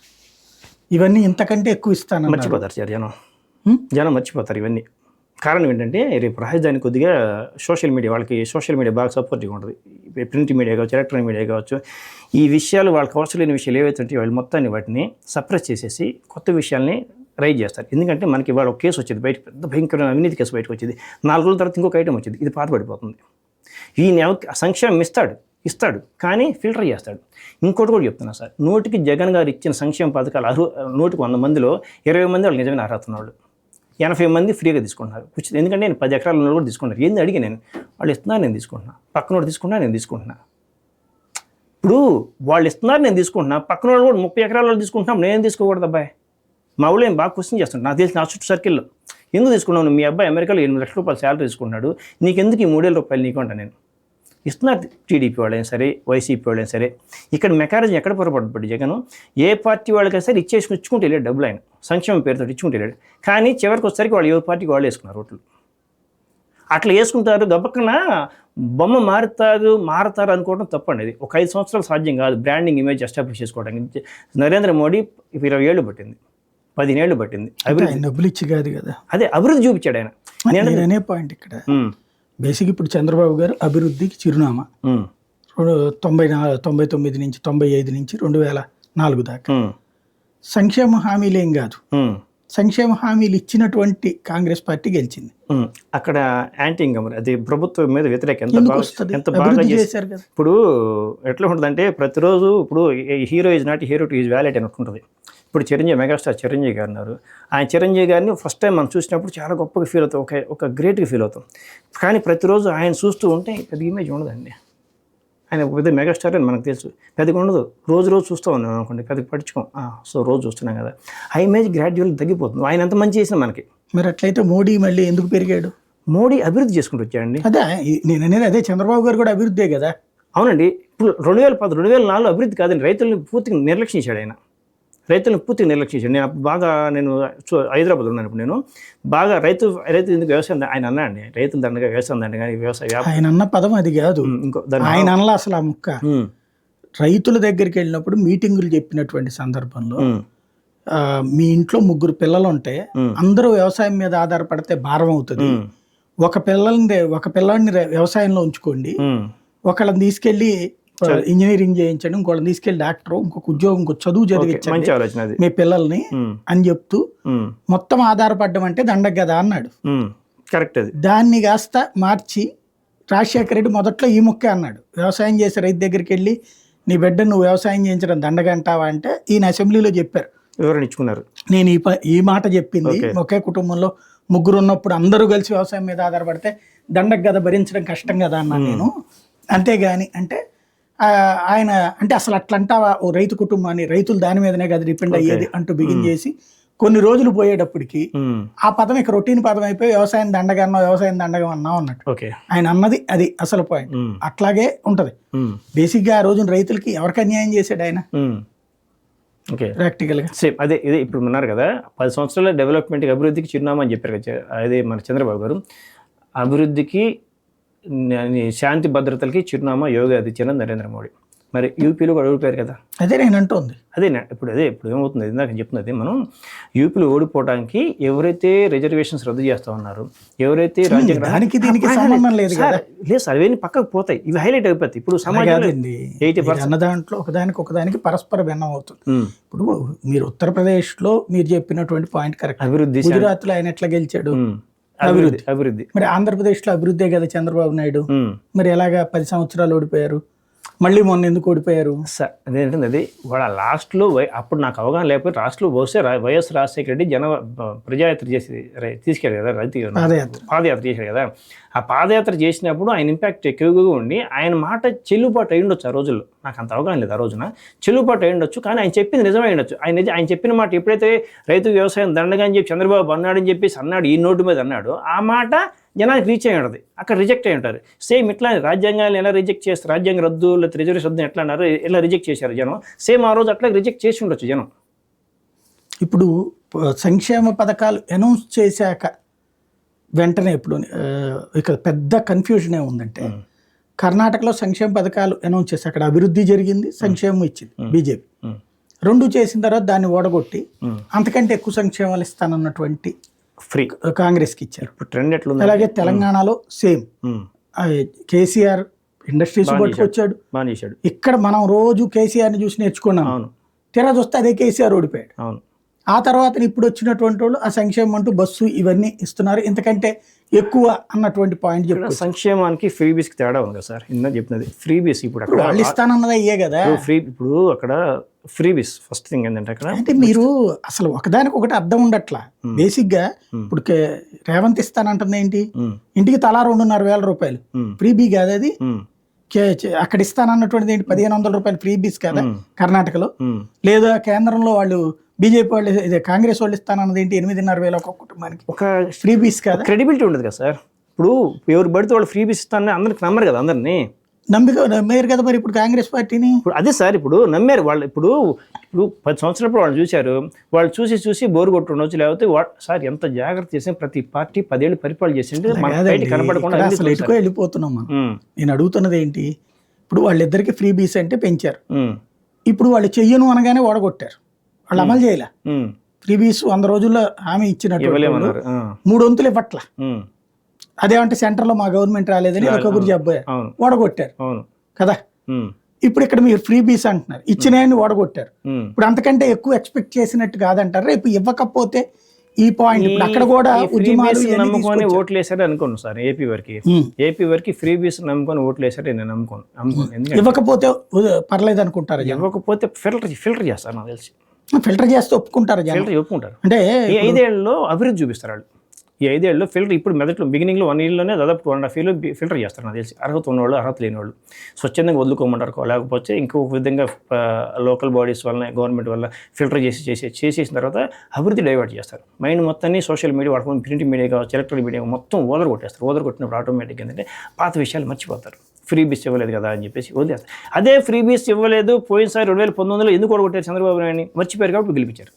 ఇవన్నీ ఇంతకంటే ఎక్కువ ఇస్తానన్నారు, మర్చిపోతారు సార్ జనం మర్చిపోతారు ఇవన్నీ. కారణం ఏంటంటే రేపు రాజధాని కొద్దిగా సోషల్ మీడియా బాగా సపోర్టివ్గా ఉంటుంది. ప్రింట్ మీడియా కావచ్చు, ఎలక్ట్రానిక్ మీడియా కావచ్చు, ఈ విషయాలు వాళ్ళకి అవసరం లేని విషయాలు ఏవైతే ఉంటాయో వాళ్ళు మొత్తాన్ని వాటిని సప్రెస్ చేసేసి కొత్త విషయాల్ని రైజ్ చేస్తారు. ఎందుకంటే మనకి ఇవాళ ఒక కేసు వచ్చేది బయట, పెద్ద భయంకరమైన అవినీతి కేసు బయటకు వచ్చింది. 4 రోజుల తర్వాత ఇంకొక ఐటమ్ వచ్చింది, ఇది పాతపడిపోతుంది. ఈయన సంక్షేమం ఇస్తాడు కానీ ఫిల్టర్ చేస్తాడు. ఇంకోటి కూడా చెప్తున్నా సార్, నోటికి జగన్ గారు ఇచ్చిన సంక్షేమ పథకాలు 100 మందిలో 20 మంది వాళ్ళు నిజమైన అర్హత ఉన్నవాళ్ళు, 80 మంది ఫ్రీగా తీసుకుంటున్నారు. ఎందుకంటే నేను 10 ఎకరాల ఉన్న కూడా తీసుకుంటారు. ఏంది అడిగి నేను వాళ్ళు ఇస్తున్నారు, నేను తీసుకుంటున్నా, పక్కనోడు తీసుకుంటున్నా, నేను తీసుకుంటున్నా. ఇప్పుడు వాళ్ళు ఇస్తున్నారు, నేను తీసుకుంటున్నా, పక్కనోడు కూడా 30 ఎకరాల తీసుకుంటున్నాం, నేను తీసుకోకూడదు. అబ్బాయి మా ఊళ్ళో ఏం బాగా క్వశ్చన్ చేస్తుంటాను, నాకు తెలిసి నా చుట్టూ సర్కిల్లో ఎందుకు తీసుకున్నాను, మీ అబ్బాయి అమెరికాలో 8 లక్షల రూపాయలు శాలరీ తీసుకున్నాడు, నీకెందుకు ఈ 3,000 రూపాయలు నీకు అంటా నేను. ఇస్తున్నారు టీడీపీ వాళ్ళైనా సరే, వైసీపీ వాళ్ళైనా సరే. ఇక్కడ మెకానిజం ఎక్కడ పొరపడ్డాడు జగన్, ఏ పార్టీ వాళ్ళకైనా సరే ఇచ్చుకుంటే వెళ్ళాడు డబ్బులు, ఆయన సంక్షేమం పేరుతో ఇచ్చుకుంటే వెళ్ళాడు. కానీ చివరికి వచ్చేసరికి వాళ్ళు ఏ పార్టీకి వాళ్ళు వేసుకున్నారు ఓట్లు. అట్లా వేసుకుంటారు, గబక్కన బొమ్మ మారుతారు అనుకోవడం తప్పండి. అది ఒక 5 సంవత్సరాలు సాధ్యం కాదు బ్రాండింగ్ ఇమేజ్ ఎస్టాబ్లిష్ చేసుకోవడానికి. నరేంద్ర మోడీ 20 ఏళ్ళు పట్టింది, 15 ఏళ్ళు పట్టింది. డబ్బులు ఇచ్చి కాదు కదా, అదే అభివృద్ధి చూపించాడు ఆయన. నేను అనే పాయింట్ ఇక్కడ బేసిక్ ఇప్పుడు చంద్రబాబు గారు అభివృద్ధికి చిరునామా 99 నుంచి 95 నుంచి 2004 దాకా సంక్షేమ హామీలు ఏం కాదు, సంక్షేమ హామీలు ఇచ్చినటువంటి కాంగ్రెస్ పార్టీ గెలిచింది. అక్కడ యాంటీ ఇన్కమ్, అది ప్రభుత్వం మీద వ్యతిరేకం ఎంత బాగా చేశారు కదా. ఇప్పుడు ఎట్లా ఉంటుందంటే ప్రతిరోజు ఇప్పుడు hero is not hero to is valid అని ఉంటుంది. ఇప్పుడు మెగాస్టార్ చిరంజీవి గారు ఉన్నారు. ఆయన చిరంజీవి గారిని ఫస్ట్ టైం మనం చూసినప్పుడు చాలా గొప్పగా ఫీల్ అవుతాం, ఒక గ్రేట్గా ఫీల్ అవుతాం. కానీ ప్రతిరోజు ఆయన చూస్తూ ఉంటే పెద్ద ఇమేజ్ ఉండదండి. ఆయన పెద్ద మెగాస్టార్ అని మనకు తెలుసు, పెద్దగా ఉండదు. రోజు చూస్తూ ఉన్నాం అనుకోండి, పెద్దగా పట్టించుకోం. సో రోజు చూస్తున్నాం కదా, ఆ ఇమేజ్ గ్రాడ్యువల్ తగ్గిపోతుంది. ఆయన ఎంత మంచి చేసినా మనకి. మరి అట్లయితే మోడీ మళ్ళీ ఎందుకు పెరిగాడు? మోడీ అభివృద్ధి చేసుకుంటూ వచ్చాడండి. అదే నేను అనేది, అదే చంద్రబాబు గారు కూడా అభివృద్ధే కదా. అవునండి. ఇప్పుడు 2010, 2004 అభివృద్ధి కాదండి, రైతులను పూర్తిగా నిర్లక్ష్యం చేశాడు ఆయన. రైతులను పూర్తిగా నిర్లక్ష్యం. నేను హైదరాబాద్ ఉన్నాను. ఇప్పుడు నేను బాగా రైతు ఎందుకు వ్యవసాయం ఆయన అన్నాండి, రైతులు దండగా వ్యవసాయం దండగా వ్యవసాయ ఆయన అన్న పదం అది కాదు. ఆయన అనలా అసలు ఆ ముక్క. రైతుల దగ్గరికి వెళ్ళినప్పుడు మీటింగులు చెప్పినటువంటి సందర్భంలో మీ ఇంట్లో 3 పిల్లలు ఉంటే అందరూ వ్యవసాయం మీద ఆధారపడితే భారం అవుతుంది, ఒక పిల్లాడిని వ్యవసాయంలో ఉంచుకోండి, ఒకళ్ళని తీసుకెళ్ళి ఇంజనీరింగ్ చేయించండి, ఇంకోళ్ళని తీసుకెళ్లి డాక్టర్, ఇంకొక ఉద్యోగం, ఇంకొక చదువు చదివించండి మీ పిల్లల్ని అని చెప్తూ మొత్తం ఆధారపడడం అంటే దండగ కదా అన్నాడు. కరెక్ట్. దాన్ని కాస్త మార్చి రాజశేఖర రెడ్డి మొదట్లో ఈ ముక్కే అన్నాడు, వ్యవసాయం చేసే రైతు దగ్గరికి వెళ్ళి నీ బిడ్డ నువ్వు వ్యవసాయం చేయించడం దండగంటావా అంటే ఈయన అసెంబ్లీలో చెప్పారు, వివరణ ఇచ్చుకున్నారు. నేను ఈ మాట చెప్పింది ఒకే కుటుంబంలో ముగ్గురు ఉన్నప్పుడు అందరూ కలిసి వ్యవసాయం మీద ఆధారపడితే దండకు కదా భరించడం కష్టం కదా అన్నా నేను. అంతేగాని అంటే ఆయన అంటే అసలు అట్లా అంటావా ఓ రైతు కుటుంబాన్ని, రైతులు దాని మీదనే కదా డిపెండ్ అయ్యేది అంటూ బిగిన్ చేసి కొన్ని రోజులు పోయేటప్పటికి ఆ పదం ఇక రొటీన్ పదం అయిపోయి వ్యవసాయం దండగా అన్నావు అన్నట్టు ఆయన అన్నది అది అసలు పాయింట్. అట్లాగే ఉంటది బేసిక్ గా. ఆ రోజున రైతులకి ఎవరికి అన్యాయం చేశాడు ఆయన ప్రాక్టికల్ గా? సేమ్ అదే ఇదే ఇప్పుడు ఉన్నారు కదా 10 సంవత్సరాల డెవలప్మెంట్కి అభివృద్ధికి చిరునామా అని చెప్పారు కదా, అదే మన చంద్రబాబు గారు. అభివృద్ధికి శాంతి భద్రతలకి చిరునామా యోగి ఆదిత్యనాథ్, నరేంద్ర మోడీ. మరి యూపీలో కూడా ఓడిపోయారు కదా. అదే నేను అంటుంది. ఇప్పుడు ఏమవుతుంది ఇందాక చెప్తున్నది, మనం యూపీలో ఓడిపోవడానికి ఎవరైతే రిజర్వేషన్స్ రద్దు చేస్తా ఉన్నారు, ఎవరైతే రాజ్యాంగానికి దీనికి సంబంధం లేదు కదా. లేదు సార్, అవన్నీ పక్కకు పోతాయి, ఇవి హైలైట్ అయిపోతాయి. ఇప్పుడు సమాజంలో అన్న దాంట్లో ఒకదానికి పరస్పర భిన్నం అవుతుంది. ఇప్పుడు మీరు ఉత్తరప్రదేశ్ లో మీరు చెప్పినటువంటి పాయింట్ కరెక్ట్. అభివృద్ధి గుజరాత్ లో ఆయన ఎట్లా గెలిచాడు? అభివృద్ధి. మరి ఆంధ్రప్రదేశ్ లో అభివృద్ధే కదా చంద్రబాబు నాయుడు. మరి ఎలాగా 10 సంవత్సరాలు ఓడిపోయారు, మళ్ళీ మొన్న ఎందుకు ఓడిపోయారు? సార్ అదేంటంటే అది వాళ్ళ లాస్ట్లో అప్పుడు నాకు అవగాహన లేకపోతే లాస్ట్లో వైఎస్ రాజశేఖర రెడ్డి ప్రజాయాత్ర చేసి తీసుకెళ్ళారు కదా, పాదయాత్ర చేశారు కదా. ఆ పాదయాత్ర చేసినప్పుడు ఆయన ఇంపాక్ట్ ఎక్కువగా ఉండి ఆయన మాట చెల్లుబాటు అయి ఉండొచ్చు. ఆ రోజుల్లో నాకు అంత అవగాహన లేదు, ఆ రోజున చెల్లుబాటు అయి ఉండొచ్చు. కానీ ఆయన చెప్పింది నిజమై ఉండొచ్చు. ఆయన చెప్పిన మాట ఎప్పుడైతే రైతు వ్యవసాయం దండగా అని చెప్పి చంద్రబాబు అన్నాడని చెప్పేసి అన్నాడు, ఈ నోటు మీద అన్నాడు, ఆ మాట జనానికి రీచ్ అయి ఉంటుంది, అక్కడ రిజెక్ట్ అయి ఉంటారు. సేమ్ ఇట్లా రాజ్యాంగాన్ని ఎలా రిజెక్ట్ చేస్తారు, రాజ్యాంగ రద్దు లేకపోతే రిజర్వేషన్ రద్దు ఎట్లా అన్నారు, ఎలా రిజెక్ట్ చేశారు జనం, సేమ్ ఆ రోజు అట్లా రిజెక్ట్ చేసి ఉండొచ్చు జనం. ఇప్పుడు సంక్షేమ పథకాలు అనౌన్స్ చేశాక వెంటనే ఇప్పుడు ఇక్కడ పెద్ద కన్ఫ్యూజన్ ఏముందంటే, కర్ణాటకలో సంక్షేమ పథకాలు అనౌన్స్ చేసి అక్కడ అభివృద్ధి జరిగింది, సంక్షేమం ఇచ్చింది బీజేపీ. రెండు చేసిన తర్వాత దాన్ని ఓడగొట్టి అంతకంటే ఎక్కువ సంక్షేమాలు ఇస్తానన్నటువంటి ఫ్రీ కాంగ్రెస్కి ఇచ్చారు. ట్రెండ్ ఎట్లుంది? అలాగే తెలంగాణలో సేమ్ కేసీఆర్ ఇండస్ట్రీస్ పట్టుకొచ్చాడు. ఇక్కడ మనం రోజు కేసీఆర్ని చూసి నేర్చుకున్నాం, తెర చూస్తే అదే కేసీఆర్ ఓడిపోయాడు. ఆ తర్వాత ఇప్పుడు వచ్చినటువంటి వాళ్ళు ఆ సంక్షేమం అంటూ బస్సు ఇవన్నీ ఇస్తున్నారు, ఇంతకంటే ఎక్కువ అన్నటువంటి పాయింట్ చెప్పారు. సంక్షేమానికి ఫ్రీ బీస్కి తేడా ఉంది కదా సార్, ఇందా చెప్తున్నది ఫ్రీ బీస్. ఇప్పుడు అక్కడ వాళ్ళు ఇస్తానన్నది అయ్యే కదా ఫ్రీ. ఇప్పుడు అక్కడ ఫ్రీ బీస్ ఫస్ట్ థింగ్ ఏంటంటే అక్కడ అంటే మీరు అసలు ఒకదానికి ఒకటి అర్థం ఉండట్లా. బేసిక్ గా ఇప్పుడు రేవంత్ ఇస్తానంటుంది ఏంటి, ఇంటికి తలా 2,500 రూపాయలు ఫ్రీ బీ కాదు అది. అక్కడ ఇస్తానన్నటువంటిది ఏంటి, 1,500 రూపాయలు ఫ్రీ బీస్ కదా కర్ణాటకలో. లేదా కేంద్రంలో వాళ్ళు బీజేపీ వాళ్ళు ఇదే కాంగ్రెస్ వాళ్ళు ఇస్తానన్నది ఏంటి, 8,500 ఒక కుటుంబానికి ఒక ఫ్రీ బీస్ కదా. క్రెడిబిలిటీ ఉండదు కదా సార్. ఇప్పుడు ఎవరు పడితే వాళ్ళు ఫ్రీ బీస్ ఇస్తానని అందరికి నమ్మరు కదా, అందరినీ నమ్మారు కదా మరి ఇప్పుడు కాంగ్రెస్ పార్టీని. ఇప్పుడు అదే సార్, ఇప్పుడు నమ్మారు వాళ్ళు. ఇప్పుడు 10 సంవత్సరాలు వాళ్ళు చూశారు, వాళ్ళు చూసి బోరు కొట్టుండొచ్చు. లేకపోతే సార్ ఎంత జాగ్రత్త చేసి ప్రతి పార్టీ 10 ఏళ్ళు పరిపాలన చేసింది కనపడకుండా అసలు ఎటుకో వెళ్ళిపోతున్నాం మనం. నేను అడుగుతున్నది ఏంటి, ఇప్పుడు వాళ్ళిద్దరికి ఫ్రీ బీస్ అంటే పెంచారు, ఇప్పుడు వాళ్ళు చెయ్యను అనగానే ఓడగొట్టారు, వాళ్ళు అమలు చేయలే. ఫ్రీ బీస్ 100 రోజుల్లో హామీ ఇచ్చినట్టు 3 వంతులు ఇవ్వట్ల. అదేమంటే సెంటర్ లో మా గవర్నమెంట్ రాలేదని ఒకరు చెప్పారు, ఓడగొట్టారు కదా. ఇప్పుడు ఇక్కడ మీరు ఫ్రీ బీస్ అంటున్నారు, ఇచ్చినాయని ఓడగొట్టారు. ఇప్పుడు అంతకంటే ఎక్కువ ఎక్స్పెక్ట్ చేసినట్టు కాదంటారు. రేపు ఇవ్వకపోతే ఈ పాయింట్ ఇప్పుడు అక్కడ కూడా నమ్ముకొని ఓట్లు వేసారు అనుకోండి సార్. ఏపీ వరకు ఫ్రీ బీస్ నమ్ముకొని ఓట్లు వేసారు, నేను నమ్ముకోను. ఇవ్వకపోతే పర్లేదు అనుకుంటారు, ఇవ్వకపోతే ఫిల్టర్ చేస్తారు నాకు తెలిసి. ఫిల్టర్ చేస్తే ఒప్పుకుంటారు, ఒప్పుకుంటారు. అంటే ఈ 5 ఏళ్ళలో అభివృద్ధి చూపిస్తారు వాళ్ళు. ఈ 5 ఏళ్ళలో ఫిల్టర్ ఇప్పుడు మొదట్లో బిగినింగ్లో 1 ఇయర్లోనే దాదాపు 2.5 years ఫిల్టర్ చేస్తారు నాకు తెలిసి. అర్హత ఉన్నవాళ్ళు, అర్హత లేని వాళ్ళు స్వచ్ఛందంగా వదులుకోమంటారు. లేకపోతే ఇంకొక విధంగా లోకల్ బాడీస్ వల్ల, గవర్నమెంట్ వల్ల ఫిల్టర్ చేసేసిన తర్వాత అభివృద్ధి డైవర్ట్ చేస్తారు. మైండ్ మొత్తాన్ని సోషల్ మీడియా వాడుకొని, ప్రింట్ మీడియా కావచ్చు, ఎలక్ట్రానిక్ మీడియా మొత్తం కొట్టేస్తారు. కొట్టినప్పుడు ఆటోమేటిక్గా ఏంటంటే పాత విషయాలు మర్చిపోతారు. ఫ్రీ బీస్ ఇవ్వలేదు కదా అని చెప్పేసి వదిలేస్తారు. అదే ఫ్రీ బీస్ ఇవ్వలేదు పోయినసారి 2019లో ఎందుకు ఓడగొట్టారు చంద్రబాబు నాయుడిని, మర్చిపోయారు కాబట్టి గెలిపించారు.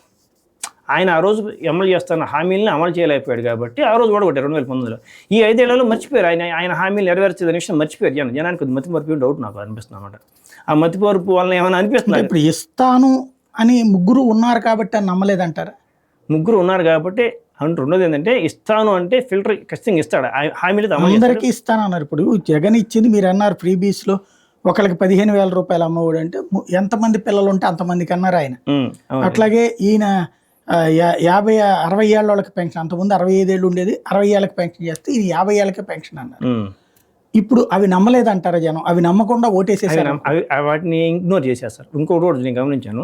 ఆయన ఆ రోజు అమలు చేస్తున్న హామీలను అమలు చేయలేకపోయాడు కాబట్టి ఆ రోజు ఓడగొట్టారు 2019లో. ఈ 5 ఏళ్లలో మర్చిపోయారు, ఆయన హామీలు నెరవేర్చేది విషయం మర్చిపోయారు. జనానికి కొద్ది మతిమరుపు డౌట్ నాకు అనిపిస్తుంది అన్నమాట. ఆ మతిమరుపు వలన ఏమైనా అనిపిస్తుంది. ఇప్పుడు ఇస్తాను అని ముగ్గురు ఉన్నారు కాబట్టి అని నమ్మలేదంటారా? ముగ్గురు ఉన్నారు కాబట్టి. రెండోది ఏంటంటే ఇస్తాను అంటే ఫిల్టర్ ఖచ్చితంగా ఇస్తాడు, హామీలు అందరికీ ఇస్తాను అన్నారు. ఇప్పుడు జగన్ ఇచ్చింది మీరు అన్నారు ఫ్రీ బీస్లో ఒకరికి 15,000 రూపాయలు అమ్మఒడు అంటే ఎంతమంది పిల్లలు ఉంటే అంతమందికి అన్నారు ఆయన. అట్లాగే ఈయన 50-60 ఏళ్ళ వాళ్ళకి పెన్షన్, అంతకుముందు 65 ఏళ్ళు ఉండేది, 60 ఏళ్ళకి పెన్షన్ చేస్తే ఇది 50 ఏళ్ళకే పెన్షన్ అన్నారు. ఇప్పుడు అవి నమ్మలేదంటారా జనం? అవి నమ్మకుండా ఓటేసేసారు. వాటిని ఇగ్నోర్ చేసేస్తారు. ఇంకోటి కూడా నేను గమనించాను,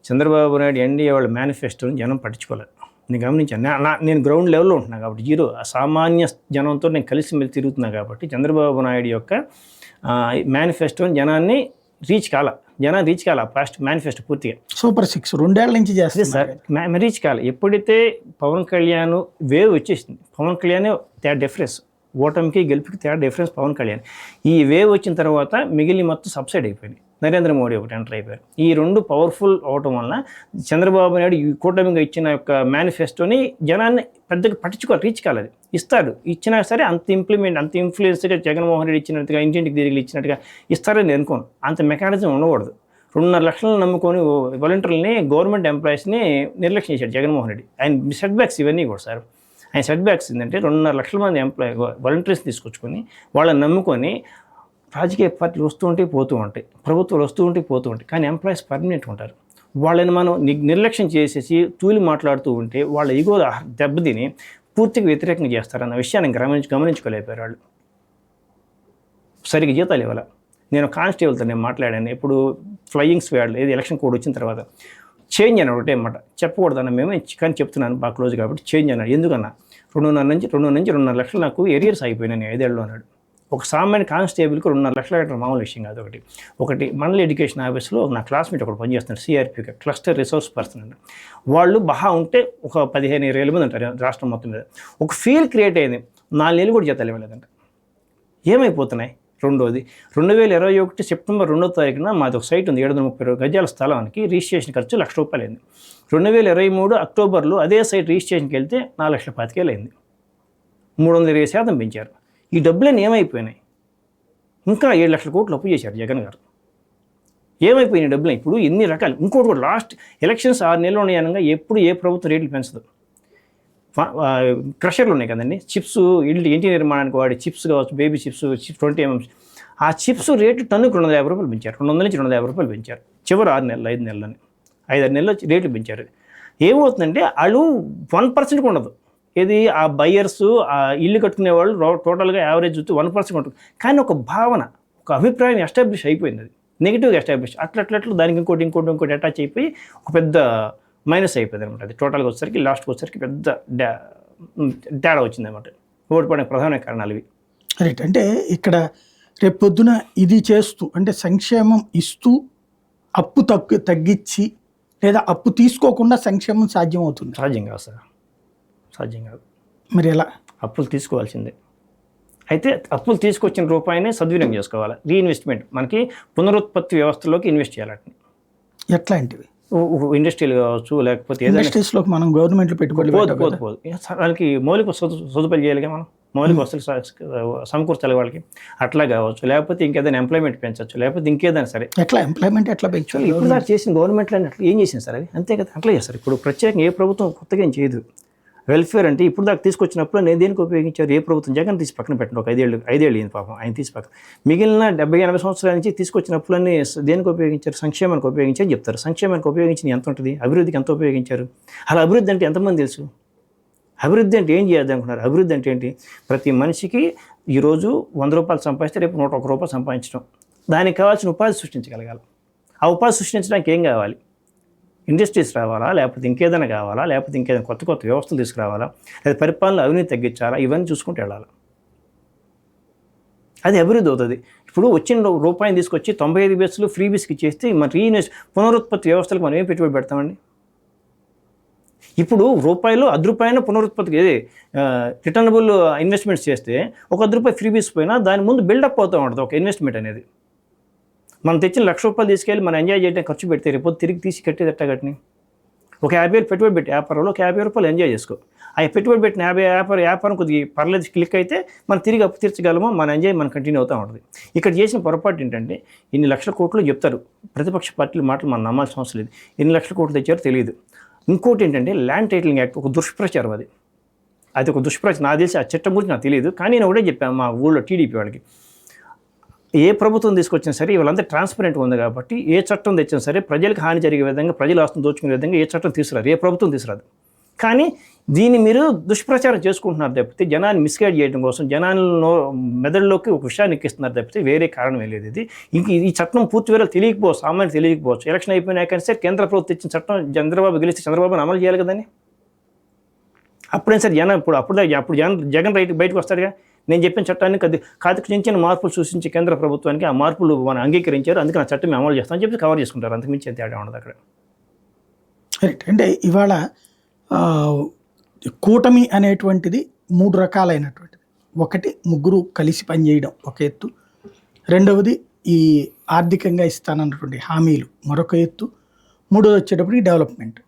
చంద్రబాబు నాయుడు ఎన్డీఏ వాళ్ళ మేనిఫెస్టోని జనం పట్టించుకోలేదు. నేను గమనించాను. నేను గ్రౌండ్ లెవెల్లో ఉంటున్నాను కాబట్టి, జీరో సామాన్య జనంతో నేను కలిసి మెలిసి తిరుగుతున్నా కాబట్టి చంద్రబాబు నాయుడు యొక్క మేనిఫెస్టోని జనాన్ని రీచ్ కాల ఫస్ట్ మేనిఫెస్టో పూర్తిగా. సూపర్ 6 2 ఏళ్ల నుంచి చేస్తే సార్ రీచ్ కాల. ఎప్పుడైతే పవన్ కళ్యాణ్ వేవ్ వచ్చేసింది, పవన్ కళ్యాణ్ డిఫరెన్స్, ఓటమికి గెలుపుకి తేడా డిఫరెన్స్ పవన్ కళ్యాణ్. ఈ వేవ్ వచ్చిన తర్వాత మిగిలిన మొత్తం సబ్సైడ్ అయిపోయింది. నరేంద్ర మోడీ ఒకటి ఎంటర్ అయిపోయారు. ఈ రెండు పవర్ఫుల్ అవటం వలన చంద్రబాబు నాయుడు ఈ కూటమిగా ఇచ్చిన యొక్క మేనిఫెస్టోని జనాన్ని పెద్దగా పట్టించుకోవాలి, రీచ్ కాలేదు. ఇస్తారు, ఇచ్చినా సరే అంత ఇన్ఫ్లుయెన్స్గా జగన్మోహన్ రెడ్డి ఇచ్చినట్టుగా, ఇంటింటికి తిరిగి ఇచ్చినట్టుగా ఇస్తారని నేను అనుకోను. అంత మెకానిజం ఉండకూడదు. 2.5 లక్షలను నమ్ముకొని వాలంటీర్లని, గవర్నమెంట్ ఎంప్లాయీస్ని నిర్లక్ష్యం చేశాడు జగన్మోహన్ రెడ్డి. ఆయన సెట్ బ్యాక్స్ ఇవన్నీ కూడా సార్, ఆయన సెట్ బ్యాక్స్ ఏంటంటే 2.5 లక్షల మంది వాలంటీర్స్ తీసుకొచ్చుకొని వాళ్ళని నమ్ముకొని రాజకీయ పార్టీలు వస్తూ ఉంటాయి, పోతూ ఉంటాయి, ప్రభుత్వాలు వస్తూ ఉంటాయి, పోతూ ఉంటాయి, కానీ ఎంప్లాయీస్ పర్మనెంట్ ఉంటారు. వాళ్ళని మనం నిర్లక్ష్యం చేసేసి తూలి మాట్లాడుతూ ఉంటే వాళ్ళ ఈగో దెబ్బతిని పూర్తిగా వ్యతిరేకంగా చేస్తారన్న విషయాన్ని గమనించుకోలేకపోయారు వాళ్ళు. సరిగ్గా జీతాలు ఇవ్వాలి. నేను కానిస్టేబుల్తో నేను మాట్లాడాను, ఇప్పుడు ఫ్లయింగ్ స్క్వాడ్ ఏది ఎలక్షన్ కోడ్ వచ్చిన తర్వాత చేంజ్ అని ఒకటే అన్నమాట. చెప్పకూడదన్న మేము, కానీ చెప్తున్నాను బాగా క్లోజ్ కాబట్టి చేంజ్ అన్నాడు. ఎందుకన్నా 2.5 లక్షలు నాకు ఎరియర్స్ అయిపోయినాయి 5 ఏళ్ళలో అన్నాడు. ఒక సామాన్య కానిస్టేబుల్కి 2.5 లక్షలు కట్టడం మామూలు విషయం కాదు. ఒకటి మండల ఎడ్యుకేషన్ ఆఫీస్లో నా క్లాస్మేట్ ఒకటి పనిచేస్తున్నాడు, సిఆర్పీగా క్లస్టర్ రిసోర్స్ పర్సన్ అండి. వాళ్ళు బాగా ఉంటే ఒక 15-20 మంది ఉంటారు రాష్ట్రం మొత్తం మీద. ఒక ఫీల్ క్రియేట్ అయింది. 4 నెలలు కూడా జీతాలు ఇవ్వలేదంట. ఏమైపోతున్నాయి? రెండోది 2021 సెప్టెంబర్ 2వ తారీఖున మాది ఒక సైట్ ఉంది, 732 గజాల స్థలానికి రిజిస్ట్రేషన్ ఖర్చు ₹1,00,000 అయింది. 2023 అక్టోబర్లో అదే సైట్ రిజిస్ట్రేషన్కి వెళ్తే 4,25,000 అయింది. 320% పెంచారు. ఈ డబ్బులన్నీ ఏమైపోయినాయి? ఇంకా 7 లక్షల కోట్లు అప్పు చేశారు జగన్ గారు. ఏమైపోయినాయి డబ్బులు? ఇప్పుడు ఎన్ని రకాలు. ఇంకోటి కూడా, లాస్ట్ ఎలక్షన్స్ 6 నెలలు ఉన్నాయనగా ఎప్పుడు ఏ ప్రభుత్వం రేట్లు పెంచదు. క్రషర్లు ఉన్నాయి కదండి, చిప్స్, ఇంటి నిర్మాణానికి వాడే చిప్స్ కావచ్చు, బేబీ చిప్స్ 20 mm, ఆ చిప్స్ రేటు టన్నుకు ₹250 పెంచారు. 200 నుంచి ₹250 పెంచారు. చివరి 6 నెలలు 5 నెలలని 5-6 నెలలు రేట్లు పెంచారు. ఏమవుతుందంటే వాళ్ళు 1% ఉండదు. ఏది ఆ బయ్యర్స్, ఆ ఇల్లు కట్టుకునే వాళ్ళు టోటల్గా యావరేజ్ 1% ఉంటుంది. కానీ ఒక భావన, ఒక అభిప్రాయం ఎస్టాబ్లిష్ అయిపోయింది. అది నెగిటివ్గా ఎస్టాబ్లిష్, అట్లా దానికి ఇంకోటి అటాచ్ అయిపోయి ఒక పెద్ద మైనస్ అయిపోయింది అనమాట. అది టోటల్గా వచ్చేసరికి లాస్ట్కి వచ్చేసరికి పెద్ద తేడా వచ్చింది అనమాట. ఓడిపోవడానికి ప్రధాన కారణాలు ఇవి. రైట్. అంటే ఇక్కడ రేపు పొద్దున ఇది చేస్తూ, అంటే సంక్షేమం ఇస్తూ అప్పు తగ్గించి, లేదా అప్పు తీసుకోకుండా సంక్షేమం సాధ్యం అవుతుంది? సాధ్యం కాదు సార్, సాధ్యం కాదు. మరి ఎలా? అప్పులు తీసుకోవాల్సిందే. అయితే అప్పులు తీసుకొచ్చిన రూపాయినే సద్వినియోగం చేసుకోవాలి. రీఇన్వెస్ట్మెంట్, మనకి పునరుత్పత్తి వ్యవస్థలోకి ఇన్వెస్ట్ చేయాలి. ఎట్లాంటివి? ఇండస్ట్రీలు కావచ్చు, లేకపోతే ఇండస్ట్రీస్లోకి మనం గవర్నమెంట్లో పెట్టుబడి పోదు. దానికి మౌలిక సదుపాయాలు చేయాలిగా, మనం మౌలిక వసతులు సమకూర్చాలి వాళ్ళకి. అట్లా కావచ్చు, లేకపోతే ఇంకేదైనా ఎంప్లాయ్మెంట్ పెంచవచ్చు, లేకపోతే ఇంకేదైనా సరే. ఎట్లా ఎంప్లాయ్మెంట్ ఎట్లా పెంచాలి? ఇప్పుడు దాకా చేసిన గవర్నమెంట్లో అట్లా ఏం చేసింది సార్? అవి అంతే కదా, అట్లా చేస్తారు. ఇప్పుడు ప్రత్యేకంగా ఏ ప్రభుత్వం కొత్తగా ఏం చేయదు. వెల్ఫేర్ అంటే ఇప్పుడు దాకా తీసుకొచ్చినప్పుడు నేను దేనికి ఉపయోగించారు? ఏ ప్రభుత్వం? జగన్ తీసి పక్కన పెట్టండి, ఒక 5 ఏళ్ళు అయింది పాపం ఆయన తీసి పక్కన. మిగిలిన 70-80 సంవత్సరాల నుంచి తీసుకొచ్చినప్పుడన్నీ దేనికి ఉపయోగించారు? సంక్షేమానికి ఉపయోగించారని చెప్తారు. సంక్షేమానికి ఉపయోగించిన ఎంత ఉంటుంది? అభివృద్ధికి ఎంత ఉపయోగించారు? అలా అభివృద్ధి అంటే ఎంతమంది తెలుసు? అభివృద్ధి అంటే ఏం చేయాలి అనుకున్నారు? అభివృద్ధి అంటే ఏంటి? ప్రతి మనిషికి ఈరోజు ₹100 సంపాదిస్తే రేపు ₹101 సంపాదించడం. దానికి కావాల్సిన ఉపాధి సృష్టించగలగాలి. ఆ ఉపాధి సృష్టించడానికి ఏం కావాలి? ఇండస్ట్రీస్ రావాలా, లేకపోతే ఇంకేదైనా కావాలా, లేకపోతే ఇంకేదైనా కొత్త వ్యవస్థలు తీసుకురావాలా, లేదా పరిపాలన అవినీతి తగ్గించాలా, ఇవన్నీ చూసుకుంటూ వెళ్ళాలి. అది అభివృద్ధి అవుతుంది. ఇప్పుడు వచ్చిన రూపాయిని తీసుకొచ్చి 95 బస్సులు ఫ్రీ బీస్కి ఇచ్చేస్తే మరి పునరుత్పత్తి వ్యవస్థలకు మనం ఏం పెట్టుబడి పెడతామండి? ఇప్పుడు రూపాయలు ₹10 పునరుత్పత్తికి రిటర్నబుల్ ఇన్వెస్ట్మెంట్స్ చేస్తే ఒక ₹10 ఫ్రీ బీస్ పోయినా దాని ముందు బిల్డప్ అవుతూ ఉంటుంది ఒక ఇన్వెస్ట్మెంట్ అనేది. మనం తెచ్చిన ₹1,00,000 తీసుకెళ్ళి మనం ఎంజాయ్ చేయడానికి ఖర్చు పెడితే రేపు తిరిగి తీసి కట్టేది ఎట్టగట్ని? ఒక 50,000 పెట్టుబడి పెట్టి వ్యాపారంలో ఒక ₹50 ఎంజాయ్ చేసుకో. ఆ పెట్టుబడి పెట్టిన వ్యాపారం కొద్దిగా పర్లేదు క్లిక్ అయితే మనం తిరిగి అప్పు తీర్చగలమో, మన ఎంజాయ్ మనం కంటిన్యూ అవుతూ ఉంటుంది. ఇక్కడ చేసిన పొరపాటు ఏంటంటే ఇన్ని లక్షల కోట్లు చెప్తారు ప్రతిపక్ష పార్టీల మాటలు మనం నమ్మాల్సిన అవసరం లేదు. ఎన్ని లక్షల కోట్లు తెచ్చారో తెలియదు. ఇంకోటి ఏంటంటే ల్యాండ్ టైటిలింగ్ యాక్ట్ ఒక దుష్ప్రచారం. అది ఒక దుష్ప్రచారం. నాకు తెలిసి ఆ చట్టం గురించి నాకు తెలియదు, కానీ నేను ఒకటే చెప్పాను మా ఊళ్ళో టీడీపీ వాళ్ళకి, ఏ ప్రభుత్వం తీసుకొచ్చినా సరే వాళ్ళంతా ట్రాన్స్పరెంట్గా ఉంది కాబట్టి ఏ చట్టం తెచ్చినా సరే ప్రజలకు హాని జరిగే విధంగా, ప్రజల ఆస్తులు దోచుకునే విధంగా ఏ చట్టం తీసుకురాదు, ఏ ప్రభుత్వం తీసుకురాదు. కానీ దీన్ని మీరు దుష్ప్రచారం చేసుకుంటున్నారు తప్పితే జనాన్ని మిస్గైడ్ చేయడం కోసం జనాల్లో మెదడులోకి ఒక విషయాన్ని ఎక్కిస్తున్నారు తప్పితే వేరే కారణం ఏం లేదు. ఇది ఇంక ఈ చట్టం పూర్తి వేరే తెలియకపోవచ్చు, సామాన్యులు తెలియకపోవచ్చు. ఎలక్షన్ అయిపోయినాక సరే కేంద్ర ప్రభుత్వం ఇచ్చిన చట్టం చంద్రబాబు గెలిస్తే చంద్రబాబుని అమలు చేయాలి కదండి. అప్పుడేం సరే జనం అప్పుడు జగన్ బయటకు వస్తాడుగా, నేను చెప్పిన చట్టాన్ని కాతికి చిన్న మార్పులు సూచించి కేంద్ర ప్రభుత్వానికి ఆ మార్పులు మనం అంగీకరించారు, అందుకే నా చట్టం అమలు చేస్తామని చెప్పి కవర్ చేసుకుంటారు. అంతకుమించి తేడా ఉండదు అక్కడ. రైట్. అంటే ఇవాళ కూటమి అనేటువంటిది 3 రకాలైనటువంటిది. ఒకటి ముగ్గురు కలిసి పనిచేయడం ఒక ఎత్తు, రెండవది ఈ ఆర్థికంగా ఇస్తానన్నటువంటి హామీలు మరొక ఎత్తు, మూడోది వచ్చేటప్పటికి డెవలప్మెంట్.